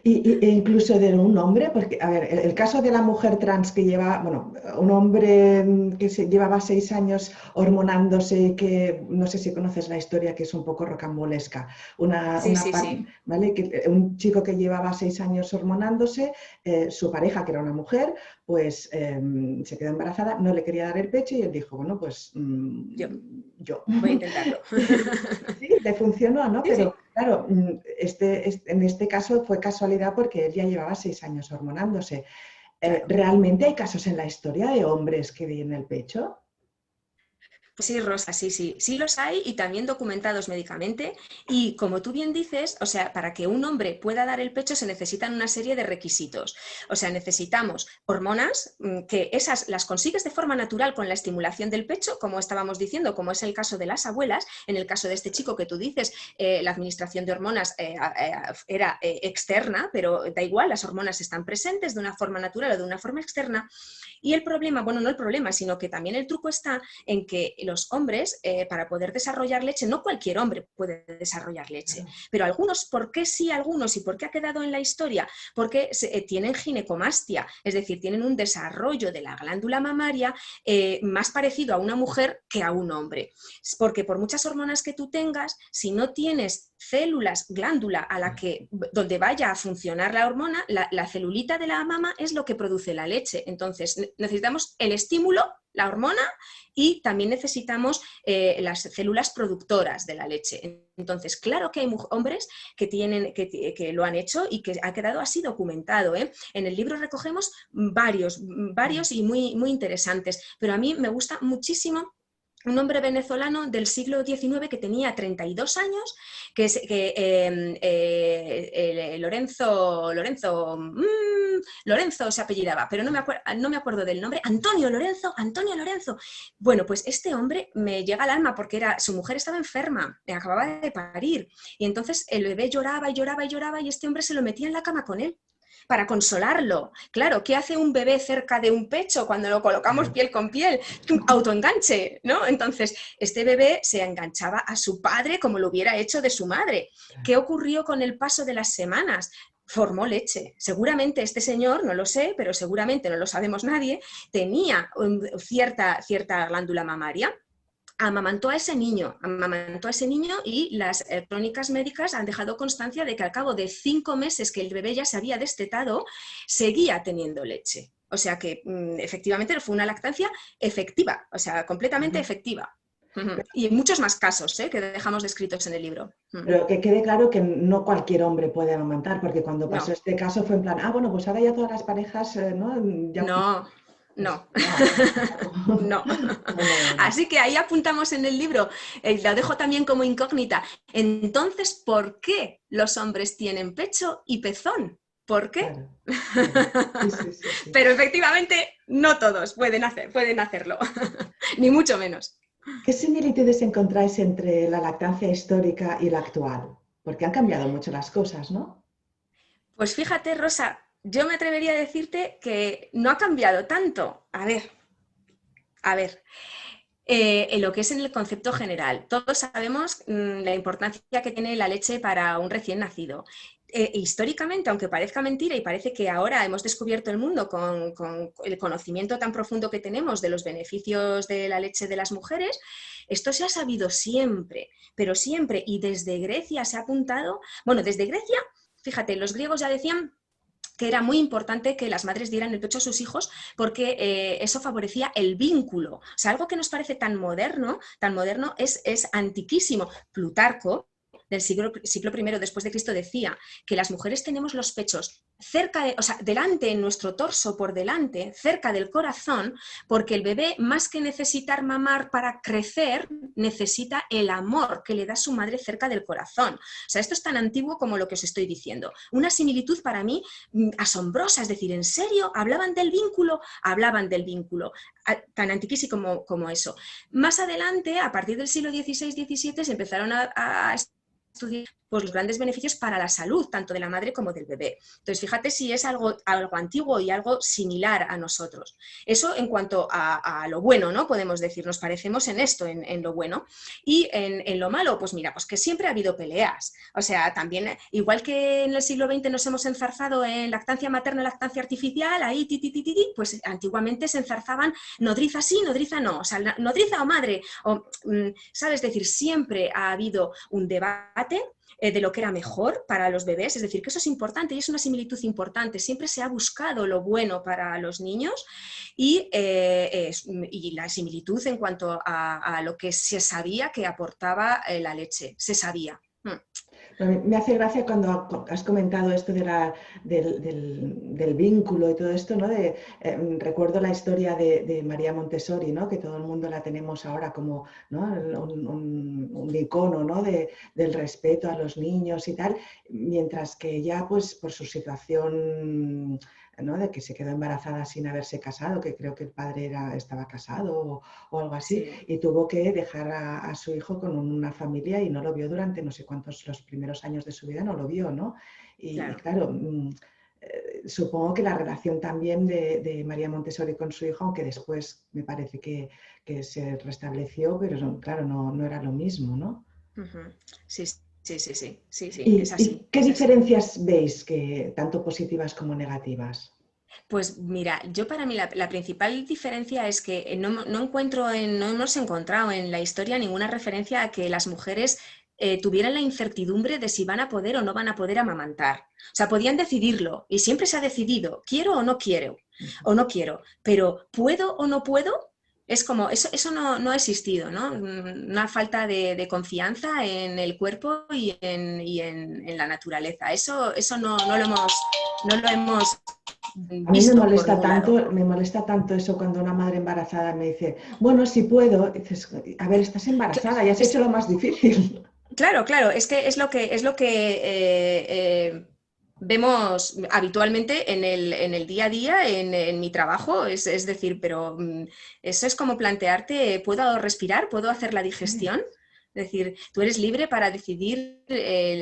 E incluso de un hombre, porque, a ver, el caso de la mujer trans que lleva, bueno, un hombre que llevaba 6 años hormonándose, que no sé si conoces la historia, que es un poco rocambolesca, Alaska. Sí, sí, sí. ¿Vale? Un chico que llevaba 6 años hormonándose, su pareja, que era una mujer, pues se quedó embarazada, no le quería dar el pecho y él dijo, bueno, pues yo. Voy a intentarlo. Sí, le funcionó, ¿no? Sí, Pero sí. claro, en este caso fue casualidad porque él ya llevaba 6 años hormonándose. Claro. ¿Realmente hay casos en la historia de hombres que den el pecho? Pues sí, Rosa, sí, sí, sí los hay y también documentados médicamente. Y como tú bien dices, o sea, para que un hombre pueda dar el pecho se necesitan una serie de requisitos. O sea, necesitamos hormonas que esas las consigues de forma natural con la estimulación del pecho, como estábamos diciendo, como es el caso de las abuelas. En el caso de este chico que tú dices, la administración de hormonas era externa, pero da igual, las hormonas están presentes de una forma natural o de una forma externa. Y el problema, bueno, no el problema, sino que también el truco está en que los hombres, para poder desarrollar leche, no cualquier hombre puede desarrollar leche, Claro. pero algunos, ¿por qué sí algunos y por qué ha quedado en la historia? Porque tienen ginecomastia, es decir, tienen un desarrollo de la glándula mamaria más parecido a una mujer que a un hombre. Porque por muchas hormonas que tú tengas, si no tienes células, glándula a la que, donde vaya a funcionar la hormona, la celulita de la mama es lo que produce la leche. Entonces necesitamos el estímulo, la hormona, y también necesitamos las células productoras de la leche. Entonces, claro que hay hombres que lo han hecho y que ha quedado así documentado. En el libro recogemos varios y muy interesantes, pero a mí me gusta muchísimo un hombre venezolano del siglo XIX que tenía 32 años, Lorenzo se apellidaba, pero no me acuerdo del nombre. Antonio Lorenzo. Bueno, pues este hombre me llega al alma porque su mujer estaba enferma, acababa de parir, y entonces el bebé lloraba y lloraba y lloraba y este hombre se lo metía en la cama con él para consolarlo. Claro, ¿qué hace un bebé cerca de un pecho cuando lo colocamos piel con piel? Un autoenganche, ¿no? Entonces, este bebé se enganchaba a su padre como lo hubiera hecho de su madre. ¿Qué ocurrió con el paso de las semanas? Formó leche. Seguramente este señor, no lo sé, pero seguramente no lo sabemos nadie, tenía cierta glándula mamaria. Amamantó a ese niño y las crónicas médicas han dejado constancia de que al cabo de 5 meses que el bebé ya se había destetado, seguía teniendo leche. O sea que efectivamente fue una lactancia efectiva, o sea, completamente efectiva. Y muchos más casos que dejamos descritos en el libro. Pero que quede claro que no cualquier hombre puede amamantar, porque cuando pasó No, este caso fue en plan, bueno, pues ahora ya todas las parejas, ¿no? Ya, no, pues, no, no, no. no, no, no. Así que ahí apuntamos en el libro, lo dejo también como incógnita. Entonces, ¿por qué los hombres tienen pecho y pezón? ¿Por qué? Claro, claro. Sí, sí, sí, sí. Pero efectivamente no todos pueden hacerlo, ni mucho menos. ¿Qué similitudes encontráis entre la lactancia histórica y la actual? Porque han cambiado mucho las cosas, ¿no? Pues fíjate, Rosa, yo me atrevería a decirte que no ha cambiado tanto. A ver, en lo que es en el concepto general. Todos sabemos la importancia que tiene la leche para un recién nacido. Históricamente, aunque parezca mentira y parece que ahora hemos descubierto el mundo con el conocimiento tan profundo que tenemos de los beneficios de la leche de las mujeres, esto se ha sabido siempre, pero siempre, y desde Grecia se ha apuntado, bueno, desde Grecia, fíjate, los griegos ya decían que era muy importante que las madres dieran el pecho a sus hijos porque eso favorecía el vínculo. O sea, algo que nos parece tan moderno es antiquísimo. Plutarco, del siglo I después de Cristo, decía que las mujeres tenemos los pechos delante, en nuestro torso, por delante, cerca del corazón, porque el bebé, más que necesitar mamar para crecer, necesita el amor que le da su madre cerca del corazón. O sea, esto es tan antiguo como lo que os estoy diciendo. Una similitud para mí asombrosa, es decir, ¿en serio? ¿Hablaban del vínculo? Hablaban del vínculo, tan antiquísimo como eso. Más adelante, a partir del siglo XVI-XVII, se empezaron a estudiar pues los grandes beneficios para la salud, tanto de la madre como del bebé. Entonces, fíjate si es algo antiguo y algo similar a nosotros. Eso en cuanto a lo bueno, ¿no? Podemos decir, nos parecemos en esto, en lo bueno. Y en lo malo, pues mira, pues que siempre ha habido peleas. O sea, también, igual que en el siglo XX nos hemos enzarzado en lactancia materna, lactancia artificial, ahí, pues antiguamente se enzarzaban nodriza sí, nodriza no. O sea, nodriza o madre, o, ¿sabes? Es decir, siempre ha habido un debate de lo que era mejor para los bebés, es decir, que eso es importante y es una similitud importante, siempre se ha buscado lo bueno para los niños y la similitud en cuanto a lo que se sabía que aportaba la leche, se sabía. Me hace gracia cuando has comentado esto del vínculo y todo esto, ¿no? Recuerdo la historia de María Montessori, ¿no? Que todo el mundo la tenemos ahora como, ¿no? un icono, ¿no? Del respeto a los niños y tal, mientras que ella, pues por su situación, ¿no? De que se quedó embarazada sin haberse casado, que creo que el padre estaba casado o algo así, Sí. y tuvo que dejar a su hijo con una familia y no lo vio durante no sé cuántos, los primeros años de su vida no lo vio, ¿no? Y claro, supongo que la relación también de María Montessori con su hijo, aunque después me parece que se restableció, pero claro, no era lo mismo, ¿no? Sí, sí, sí, sí, sí, sí, es ¿Y así. qué Es así. diferencias veis, tanto positivas como negativas? Pues mira, yo para mí la principal diferencia es que no hemos encontrado en la historia ninguna referencia a que las mujeres tuvieran la incertidumbre de si van a poder o no van a poder amamantar. O sea, podían decidirlo y siempre se ha decidido, quiero o no quiero, pero ¿puedo o no puedo? Es como, eso no ha existido, ¿no? Una falta de confianza en el cuerpo y en la naturaleza. Eso no lo hemos A mí visto por ningún lado. me molesta tanto eso cuando una madre embarazada me dice, bueno, si puedo, dices, a ver, estás embarazada, ya has hecho lo más difícil. Claro, claro, es que es lo que vemos habitualmente en el día a día, en mi trabajo, es decir, pero eso es como plantearte, ¿puedo respirar? ¿Puedo hacer la digestión? Es decir, tú eres libre para decidir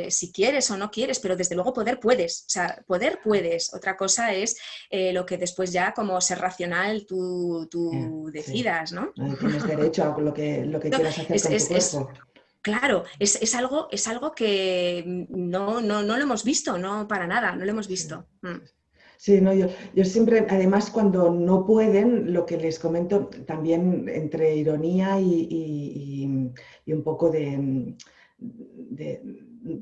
si quieres o no quieres, pero desde luego poder puedes, o sea, poder puedes. Otra cosa es lo que después ya como ser racional tú Sí, decidas, ¿no? no tienes derecho a lo que No, quieras hacer es, con tu es, es, cuerpo. Claro, es algo que no lo hemos visto, no para nada, no lo hemos Sí. visto. Sí, no, yo siempre, además cuando no pueden, lo que les comento también entre ironía y un poco de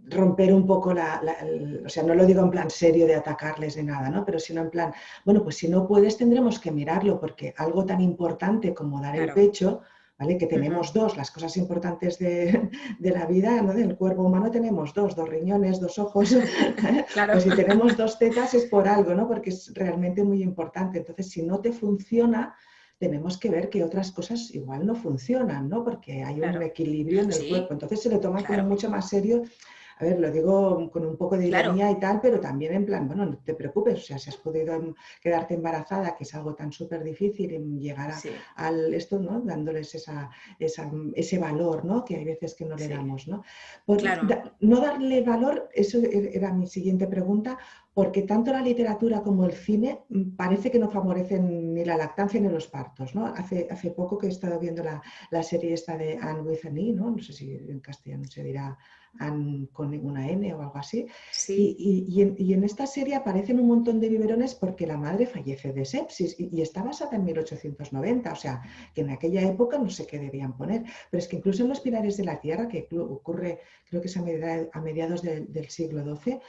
romper un poco o sea, no lo digo en plan serio de atacarles de nada, ¿no? Pero sino en plan, bueno, pues si no puedes tendremos que mirarlo porque algo tan importante como dar el Claro. pecho, ¿vale? Que tenemos dos, las cosas importantes de la vida, ¿no? Del cuerpo humano tenemos dos riñones, dos ojos, Claro. pues si tenemos dos tetas es por algo, ¿no? Porque es realmente muy importante. Entonces, si no te funciona, tenemos que ver que otras cosas igual no funcionan, ¿no? Porque hay un Claro. equilibrio en el cuerpo. Sí, Entonces se lo toman como claro, mucho más serio. A ver, lo digo con un poco de claro. ironía y tal, pero también en plan, bueno, no te preocupes, o sea, si has podido quedarte embarazada, que es algo tan súper difícil, en llegar Sí, al esto, ¿no? Dándoles ese valor, ¿no? Que hay veces que no le sí, damos, ¿no? claro. No darle valor, eso era mi siguiente pregunta, porque tanto la literatura como el cine parece que no favorecen ni la lactancia ni los partos, ¿no? Hace poco que he estado viendo la serie esta de Anne with an E, ¿no? No sé si en castellano se dirá Anne con una N o algo así. Sí, Y en esta serie aparecen un montón de biberones porque la madre fallece de sepsis y está basada en 1890, o sea, que en aquella época no sé qué debían poner, pero es que incluso en Los Pilares de la Tierra, que ocurre, creo que es a mediados del siglo XII,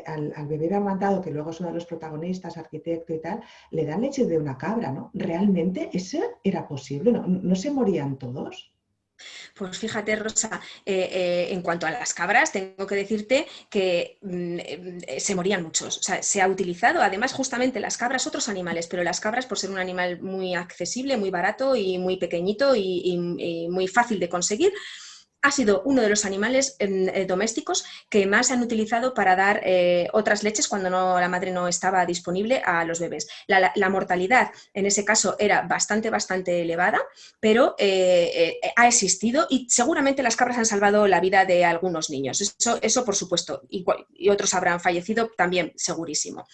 al bebé amamantado, que luego es uno de los protagonistas, arquitecto y tal, le dan leche de una cabra, ¿no? ¿Realmente eso era posible? ¿No se morían todos? pues fíjate, Rosa, en cuanto a las cabras, tengo que decirte que se morían muchos. O sea, se ha utilizado, además, justamente las cabras, otros animales, pero las cabras, por ser un animal muy accesible, muy barato y muy pequeñito y muy fácil de conseguir, ha sido uno de los animales domésticos que más han utilizado para dar otras leches cuando la madre no estaba disponible a los bebés. La mortalidad en ese caso era bastante elevada, pero ha existido y seguramente las cabras han salvado la vida de algunos niños. Eso por supuesto, y otros habrán fallecido también, segurísimo.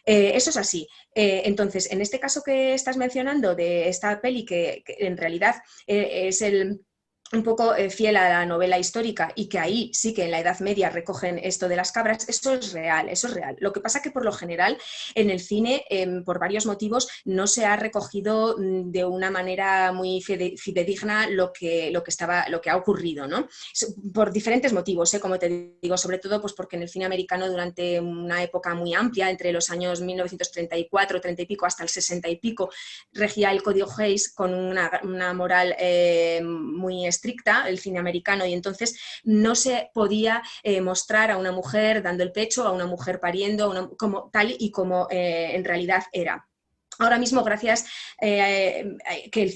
Eso es así. Entonces, en este caso que estás mencionando de esta peli, que en realidad es un poco fiel a la novela histórica y que ahí sí que en la Edad Media recogen esto de las cabras, eso es real, eso es real. Lo que pasa que por lo general en el cine, por varios motivos, no se ha recogido de una manera muy fidedigna lo que ha ocurrido, ¿no? Por diferentes motivos, como te digo, sobre todo pues porque en el cine americano durante una época muy amplia, entre los años 1934, 30 y pico hasta el 60 y pico, regía el Código Hays con una moral muy estricta, el cine americano, y entonces no se podía mostrar a una mujer dando el pecho, a una mujer pariendo, como tal y como en realidad era. Ahora mismo, gracias que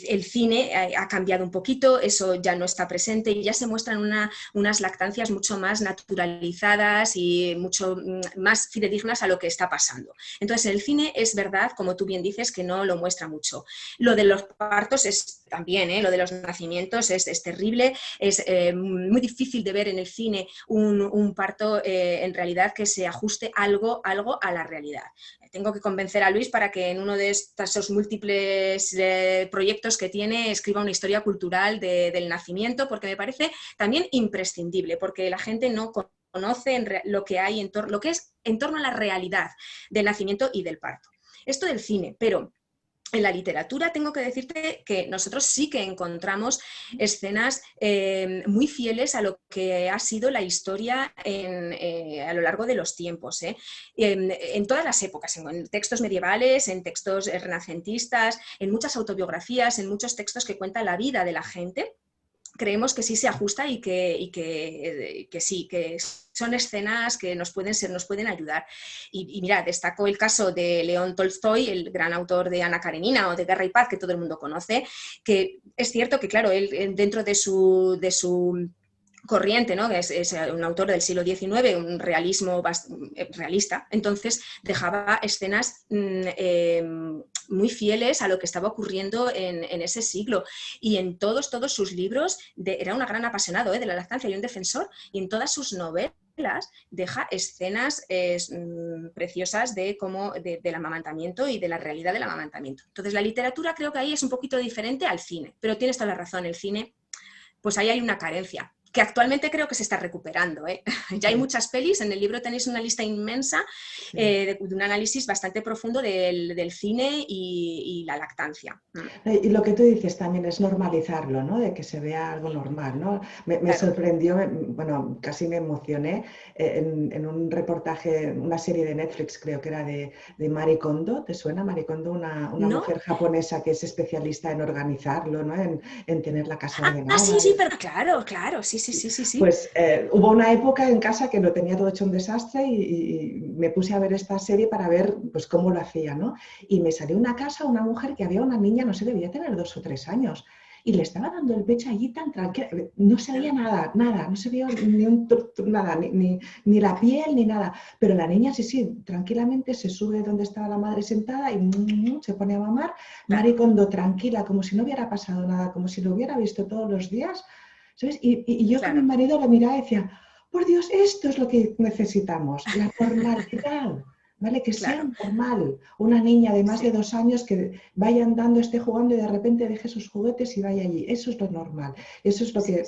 el cine ha cambiado un poquito, eso ya no está presente y ya se muestran unas lactancias mucho más naturalizadas y mucho más fidedignas a lo que está pasando. Entonces, el cine es verdad, como tú bien dices, que no lo muestra mucho. Lo de los partos es también, lo de los nacimientos es terrible, es muy difícil de ver en el cine un parto en realidad que se ajuste algo a la realidad. Tengo que convencer a Luis para que en uno de estos múltiples proyectos que tiene escriba una historia cultural del nacimiento, porque me parece también imprescindible, porque la gente no conoce lo que hay lo que es en torno a la realidad del nacimiento y del parto. Esto del cine, pero en la literatura tengo que decirte que nosotros sí que encontramos escenas muy fieles a lo que ha sido la historia a lo largo de los tiempos, en todas las épocas, en textos medievales, en textos renacentistas, en muchas autobiografías, en muchos textos que cuentan la vida de la gente. Creemos que sí se ajusta y que sí, que son escenas que nos pueden ayudar. Y mira, destaco el caso de León Tolstoy, el gran autor de Ana Karenina o de Guerra y Paz, que todo el mundo conoce, que es cierto que, claro, él dentro de su corriente, ¿no? Es un autor del siglo XIX, un realismo realista, entonces dejaba escenas muy fieles a lo que estaba ocurriendo en ese siglo, y en todos sus libros era un gran apasionado de la lactancia y un defensor, y en todas sus novelas deja escenas preciosas del amamantamiento y de la realidad del amamantamiento. Entonces la literatura creo que ahí es un poquito diferente al cine, pero tienes toda la razón, el cine, pues ahí hay una carencia, que actualmente creo que se está recuperando. Ya hay muchas pelis, en el libro tenéis una lista inmensa de un análisis bastante profundo del cine y la lactancia. Y lo que tú dices también es normalizarlo, ¿no? De que se vea algo normal, ¿no? Me sorprendió, bueno, casi me emocioné en un reportaje, una serie de Netflix, creo que era de Marie Kondo. ¿Te suena Marie Kondo? Una ¿no? Mujer japonesa que es especialista en organizarlo, ¿no? En tener la casa ordenada. Sí, pero claro, sí. Pues hubo una época en casa que lo tenía todo hecho un desastre y me puse a ver esta serie para ver pues cómo lo hacía, ¿no? Y me salió una mujer que había una niña, no sé, debía tener 2 o 3 años, y le estaba dando el pecho allí tan tranquila, no se veía nada, no se veía nada, ni la piel ni nada, pero la niña sí, tranquilamente se sube donde estaba la madre sentada y se pone a mamar, Marie Kondo tranquila, como si no hubiera pasado nada, como si lo hubiera visto todos los días, ¿sabes? Y yo con mi marido lo miraba y decía, por Dios, esto es lo que necesitamos, la normalidad. ¿Vale? Que sea normal. Una niña de más de 2 años que vaya andando, esté jugando y de repente deje sus juguetes y vaya allí. Eso es lo normal. Eso es lo que,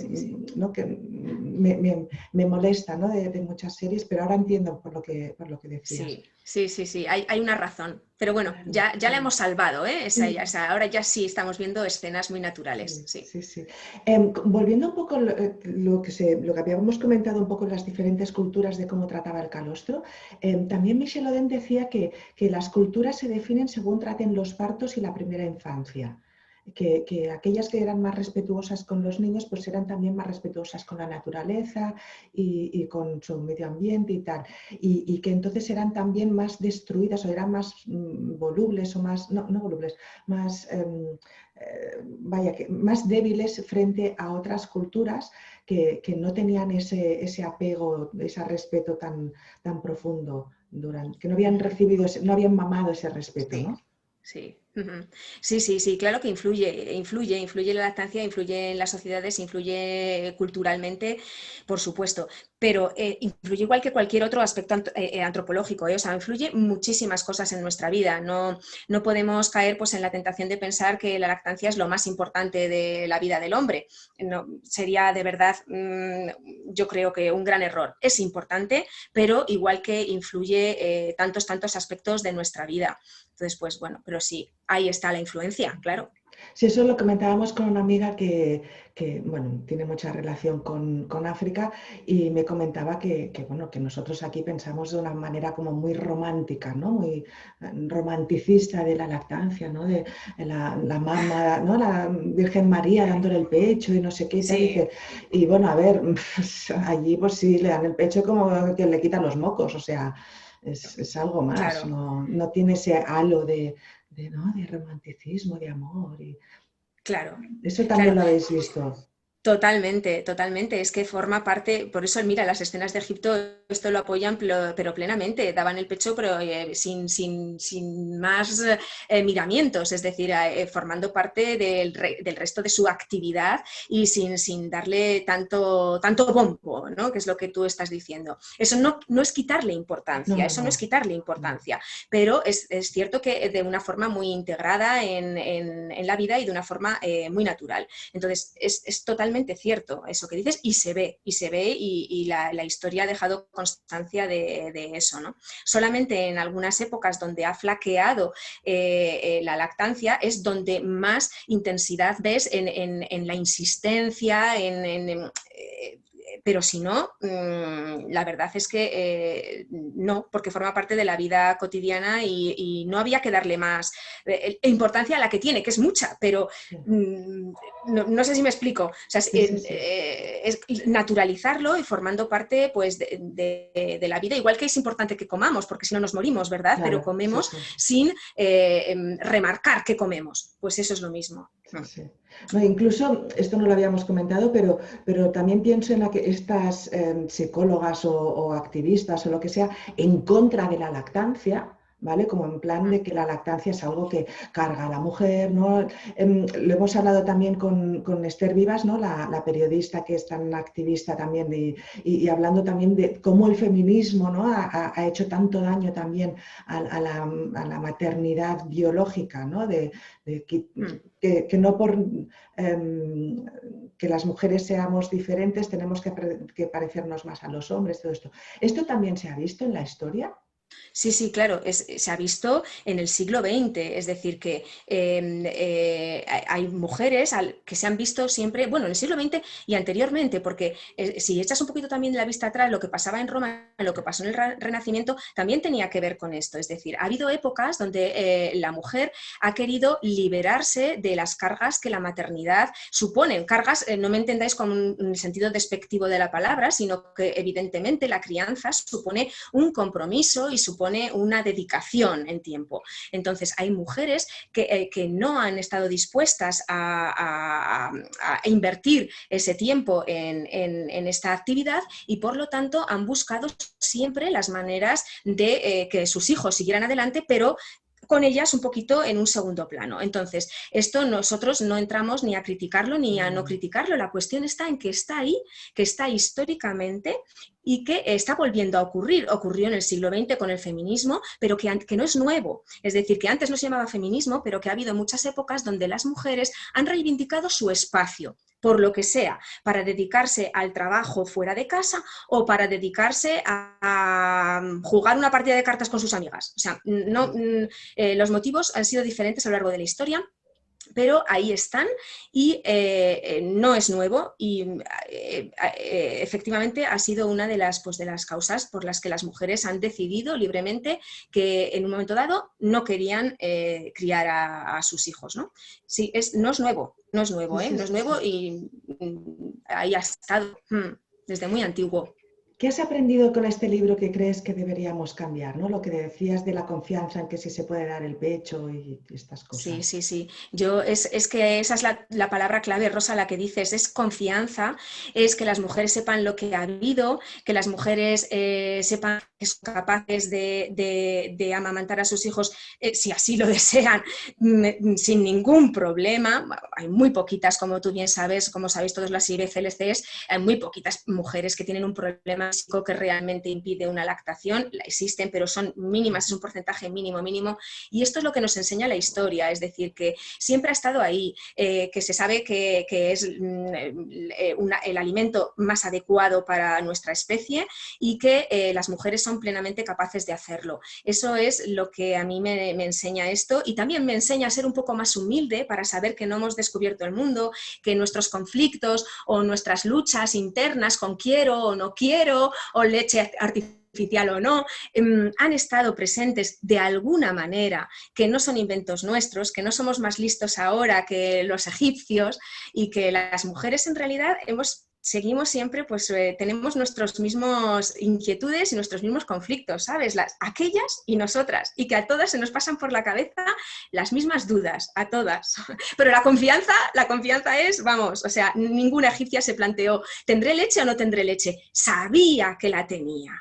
¿no? que me molesta, ¿no? de muchas series, pero ahora entiendo por lo que decías. Sí. Hay una razón. Pero bueno, ya la hemos salvado, ahora ya sí estamos viendo escenas muy naturales. Sí. Volviendo un poco lo que habíamos comentado un poco en las diferentes culturas de cómo trataba el calostro, también Michel Oden decía que las culturas se definen según traten los partos y la primera infancia. que aquellas que eran más respetuosas con los niños, pues eran también más respetuosas con la naturaleza y con su medio ambiente y tal. Y que entonces eran también más destruidas o eran más volubles o más, no volubles, más, vaya, más débiles frente a otras culturas que no tenían ese apego, ese respeto tan profundo, que no habían recibido, no habían mamado ese respeto, Sí, ¿no? sí. Sí, sí, sí, claro que influye la lactancia, influye en las sociedades, influye culturalmente, por supuesto, pero influye igual que cualquier otro aspecto antropológico, o sea, influye muchísimas cosas en nuestra vida. No podemos caer pues, en la tentación de pensar que la lactancia es lo más importante de la vida del hombre. No, sería de verdad, yo creo que un gran error. Es importante, pero igual que influye tantos aspectos de nuestra vida. Entonces, pues bueno, pero sí, ahí está la influencia, claro. Sí, eso lo comentábamos con una amiga bueno, tiene mucha relación con África y me comentaba bueno, que nosotros aquí pensamos de una manera como muy romántica, ¿no? Muy romanticista de la lactancia, ¿no? De la mamá, ¿no? La Virgen María dándole el pecho y no sé qué y tal. Sí, Y bueno, a ver, allí pues sí le dan el pecho como que le quitan los mocos, o sea, es algo más, claro, no tiene ese halo ¿no? De romanticismo, de amor. claro, Eso también claro. lo habéis visto. Totalmente, totalmente. Es que forma parte, por eso, mira, las escenas de Egipto esto lo apoyan, pero plenamente, daban el pecho, pero sin más miramientos, es decir, formando parte del resto de su actividad y sin darle tanto bombo, ¿no? Que es lo que tú estás diciendo. Eso no es quitarle No, importancia, no, eso no es no. quitarle No. importancia, pero es cierto que de una forma muy integrada en la vida y de una forma muy natural. Entonces, es totalmente cierto eso que dices y se ve, y la historia ha dejado constancia de eso, ¿no? Solamente en algunas épocas donde ha flaqueado la lactancia es donde más intensidad ves en la insistencia, pero si no, la verdad es que no, porque forma parte de la vida cotidiana y no había que darle más importancia a la que tiene, que es mucha, pero Sí, no sé si me explico. O sea, sí, sí. Sí. es naturalizarlo y formando parte pues, de la vida, igual que es importante que comamos, porque si no nos morimos, ¿verdad? Pero Claro, sí, comemos sí. sin remarcar que comemos. Pues eso es lo mismo. Sí, sí. No, incluso, esto no lo habíamos comentado, pero también pienso en estas psicólogas o activistas o lo que sea en contra de la lactancia, ¿vale? Como en plan de que la lactancia es algo que carga a la mujer, ¿no? Lo hemos hablado también con Esther Vivas, ¿no? La periodista que es tan activista también y hablando también de cómo el feminismo, ¿no? ha hecho tanto daño también a la maternidad biológica, ¿no? De que no por que las mujeres seamos diferentes tenemos que parecernos más a los hombres, todo esto. ¿Esto también se ha visto en la historia? Sí, sí, claro, se ha visto en el siglo XX, es decir, que hay mujeres que se han visto siempre, bueno, en el siglo XX y anteriormente, porque si echas un poquito también la vista atrás, lo que pasaba en Roma, lo que pasó en el Renacimiento, también tenía que ver con esto, es decir, ha habido épocas donde la mujer ha querido liberarse de las cargas que la maternidad supone, cargas, no me entendáis con un sentido despectivo de la palabra, sino que evidentemente la crianza supone un compromiso y supone una dedicación en tiempo. Entonces, hay mujeres que no han estado dispuestas a invertir ese tiempo en esta actividad y, por lo tanto, han buscado siempre las maneras de que sus hijos siguieran adelante, pero con ellas un poquito en un segundo plano. Entonces, esto nosotros no entramos ni a criticarlo ni a no criticarlo. La cuestión está en que está ahí, que está históricamente y que está volviendo a ocurrir. Ocurrió en el siglo XX con el feminismo, pero que no es nuevo. Es decir, que antes no se llamaba feminismo, pero que ha habido muchas épocas donde las mujeres han reivindicado su espacio, por lo que sea, para dedicarse al trabajo fuera de casa o para dedicarse a jugar una partida de cartas con sus amigas. O sea, los motivos han sido diferentes a lo largo de la historia pero ahí están y no es nuevo y efectivamente ha sido una de las causas por las que las mujeres han decidido libremente que en un momento dado no querían criar a sus hijos, ¿no? Sí, no es nuevo, no es nuevo, Sí, ¿eh? sí, No es sí, sí. nuevo y ahí ha estado desde muy antiguo. ¿Qué has aprendido con este libro que crees que deberíamos cambiar? ¿No? Lo que decías de la confianza en que sí se puede dar el pecho y estas Sí, cosas. sí, sí. Es que esa es la palabra clave, Rosa, la que dices, es confianza, es que las mujeres sepan lo que ha habido, que las mujeres sepan que son capaces de amamantar a sus hijos si así lo desean, sin ningún problema. Hay muy poquitas, como tú bien sabes, como sabéis todos las IBCLCs, hay muy poquitas mujeres que tienen un problema físico que realmente impide una lactación. Existen, pero son mínimas, es un porcentaje mínimo, mínimo. Y esto es lo que nos enseña la historia, es decir, que siempre ha estado ahí, que se sabe que es el alimento más adecuado para nuestra especie y que las mujeres son plenamente capaces de hacerlo. Eso es lo que a mí me enseña esto y también me enseña a ser un poco más humilde para saber que no hemos descubierto el mundo, que nuestros conflictos o nuestras luchas internas con quiero o no quiero o leche artificial o no, han estado presentes de alguna manera, que no son inventos nuestros, que no somos más listos ahora que los egipcios y que las mujeres en realidad seguimos siempre, pues tenemos nuestros mismos inquietudes y nuestros mismos conflictos, ¿sabes? Aquellas y nosotras, y que a todas se nos pasan por la cabeza las mismas dudas, a todas. Pero la confianza es, vamos, o sea, ninguna egipcia se planteó, ¿tendré leche o no tendré leche? Sabía que la tenía.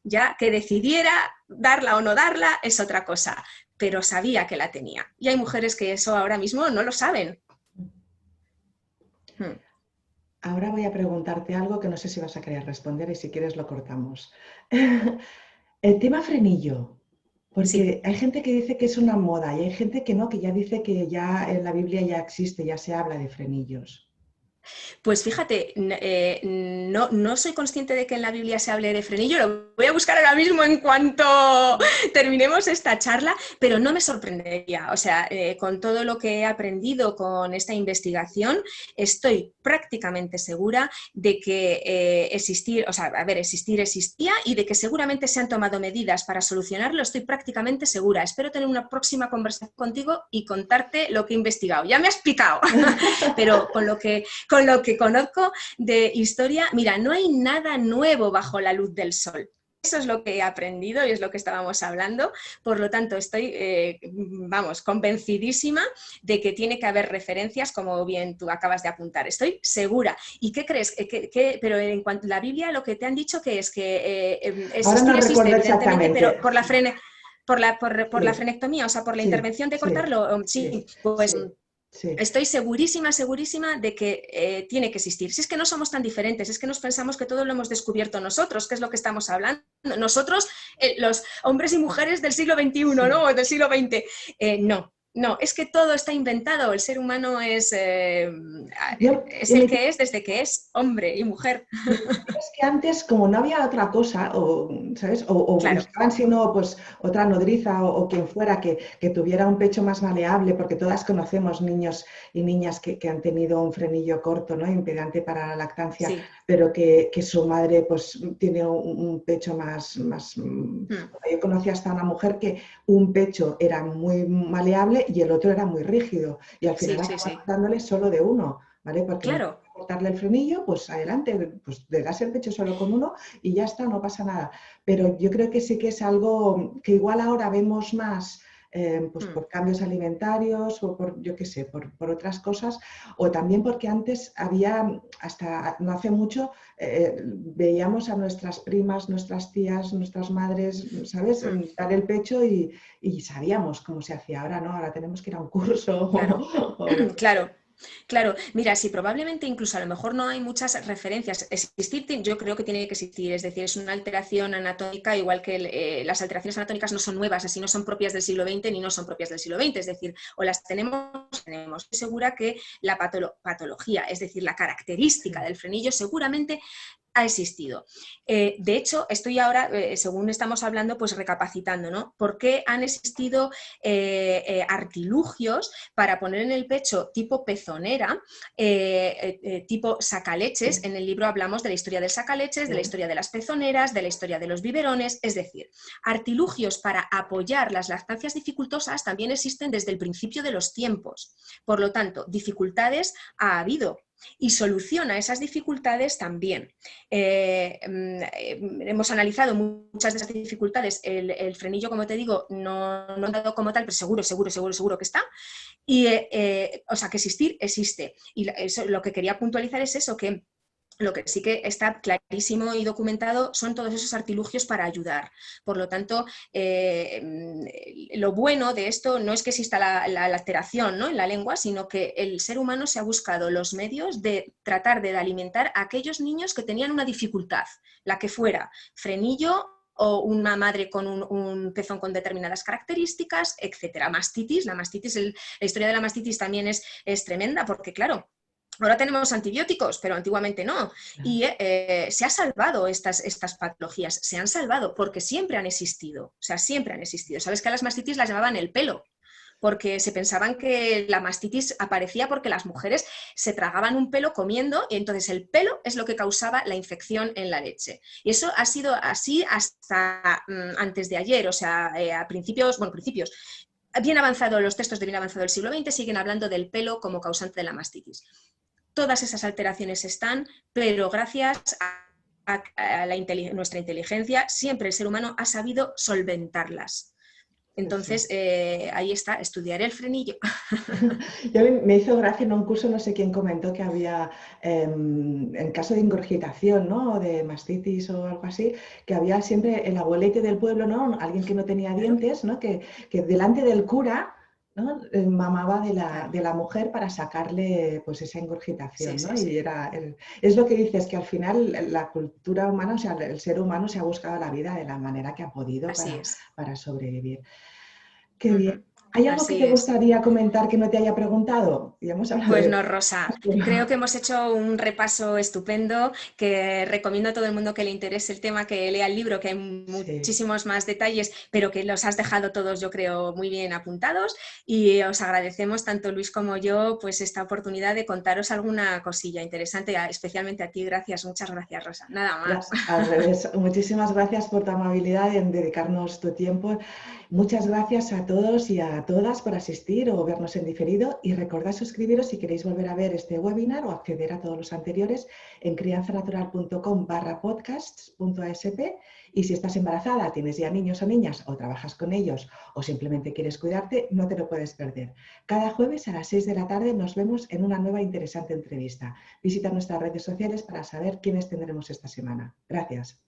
Ya que decidiera darla o no darla es otra cosa, pero sabía que la tenía. Y hay mujeres que eso ahora mismo no lo saben. Ahora voy a preguntarte algo que no sé si vas a querer responder y si quieres lo cortamos. El tema frenillo, Sí. porque hay gente que dice que es una moda y hay gente que no, que ya dice que ya en la Biblia ya existe, ya se habla de frenillos. Pues fíjate, no soy consciente de que en la Biblia se hable de frenillo, lo voy a buscar ahora mismo en cuanto terminemos esta charla, pero no me sorprendería. O sea, con todo lo que he aprendido con esta investigación, estoy prácticamente segura de que existir existía y de que seguramente se han tomado medidas para solucionarlo, estoy prácticamente segura. Espero tener una próxima conversación contigo y contarte lo que he investigado. Ya me has picado, pero con lo que conozco de historia, mira, no hay nada nuevo bajo la luz del sol. Eso es lo que he aprendido y es lo que estábamos hablando. Por lo tanto, estoy, convencidísima de que tiene que haber referencias, como bien tú acabas de apuntar. Estoy segura. ¿Y qué crees? Pero en cuanto a la Biblia, lo que te han dicho que es que Ahora no existir existe, recuerdo evidentemente, pero exactamente. por la Sí, frenectomía, o sea, por la sí, intervención de sí, cortarlo, sí, sí, pues sí, sí. estoy segurísima, segurísima de que tiene que existir. Si es que no somos tan diferentes, es que nos pensamos que todo lo hemos descubierto nosotros, que es lo que estamos hablando. Nosotros, los hombres y mujeres del siglo XXI, Sí. ¿no? O del siglo XX. No, es que todo está inventado. El ser humano es Y el me que es desde que es hombre y mujer. Es que antes, como no había otra cosa, o, ¿sabes? O Claro, buscaban sino pues otra nodriza o quien fuera que tuviera un pecho más maleable, porque todas conocemos niños y niñas que han tenido un frenillo corto, ¿no? Impedante para la lactancia, sí. pero que su madre pues tiene un pecho más. Mm, Yo conocí hasta una mujer que un pecho era muy maleable y el otro era muy rígido, y al final sí, sí, acabas sí. dándole solo de uno. ¿Vale? Porque no Claro. cortarle el frenillo, pues adelante, pues le das el pecho solo con uno y ya está, no pasa nada. Pero yo creo que sí que es algo que igual ahora vemos más pues Mm, por cambios alimentarios o por, yo qué sé, por otras cosas, o también porque antes había, hasta no hace mucho, veíamos a nuestras primas, nuestras tías, nuestras madres, ¿sabes? mm, Dar el pecho y sabíamos cómo se hacía. Ahora no, ahora tenemos que ir a un curso claro. o lo que Claro. Claro, mira, sí, probablemente incluso a lo mejor no hay muchas referencias. Existir, yo creo que tiene que existir, es decir, es una alteración anatómica, igual que las alteraciones anatómicas no son nuevas, así no son propias del siglo XX ni no son propias del siglo XX, es decir, o las tenemos. Estoy segura que la patología, es decir, la característica sí. del frenillo seguramente ha existido. De hecho, estoy ahora, según estamos hablando, pues recapacitando, ¿no? ¿Por qué han existido artilugios para poner en el pecho tipo pezonera, tipo sacaleches? En el libro hablamos de la historia del sacaleches, de la historia de las pezoneras, de la historia de los biberones, es decir, artilugios para apoyar las lactancias dificultosas también existen desde el principio de los tiempos. Por lo tanto, dificultades ha habido. Y soluciona esas dificultades también. Hemos analizado muchas de esas dificultades. El frenillo, como te digo, no han dado como tal, pero seguro que está. Y, o sea, que existir existe. Y eso, lo que quería puntualizar es eso, que lo que sí que está clarísimo y documentado son todos esos artilugios para ayudar. Por lo tanto, lo bueno de esto no es que exista la alteración, ¿no?, en la lengua, sino que el ser humano se ha buscado los medios de tratar de alimentar a aquellos niños que tenían una dificultad, la que fuera, frenillo o una madre con un pezón con determinadas características, etcétera. Mastitis, la historia de la mastitis también es tremenda porque, claro, ahora tenemos antibióticos, pero antiguamente no. Y se ha salvado estas patologías, se han salvado porque siempre han existido. O sea, siempre han existido. Sabes que a las mastitis las llamaban el pelo, porque se pensaban que la mastitis aparecía porque las mujeres se tragaban un pelo comiendo y entonces el pelo es lo que causaba la infección en la leche. Y eso ha sido así hasta antes de ayer, o sea, a principios, bien avanzado, los textos de bien avanzado del siglo XX siguen hablando del pelo como causante de la mastitis. Todas esas alteraciones están, pero gracias a nuestra inteligencia, siempre el ser humano ha sabido solventarlas. Entonces, ahí está, estudiaré el frenillo. Yo me hizo gracia en un curso, no sé quién comentó que había, en caso de ingurgitación, ¿no?, o de mastitis o algo así, que había siempre el abuelete del pueblo, ¿no?, alguien que no tenía dientes, ¿no?, que delante del cura, ¿no?, mamaba de la mujer para sacarle pues esa ingurgitación, ¿no? Sí. Y es lo que dices, que al final la cultura humana, o sea, el ser humano se ha buscado la vida de la manera que ha podido Así es. para sobrevivir. Qué bien. ¿Hay algo que Así te es. gustaría comentar que no te haya preguntado? Ya hemos hablado Pues de... no, Rosa, creo que hemos hecho un repaso estupendo, que recomiendo a todo el mundo que le interese el tema, que lea el libro, que hay Sí. muchísimos más detalles, pero que los has dejado todos, yo creo, muy bien apuntados, y os agradecemos, tanto Luis como yo, pues esta oportunidad de contaros alguna cosilla interesante, especialmente a ti. Gracias, muchas gracias, Rosa. Nada más. Al revés, muchísimas gracias por tu amabilidad en dedicarnos tu tiempo. Muchas gracias a todos y a todas por asistir o vernos en diferido, y recordad suscribiros si queréis volver a ver este webinar o acceder a todos los anteriores en crianzanatural.com/podcasts.asp. Y si estás embarazada, tienes ya niños o niñas o trabajas con ellos o simplemente quieres cuidarte, no te lo puedes perder. Cada jueves a las 6 de la tarde nos vemos en una nueva interesante entrevista. Visita nuestras redes sociales para saber quiénes tendremos esta semana. Gracias.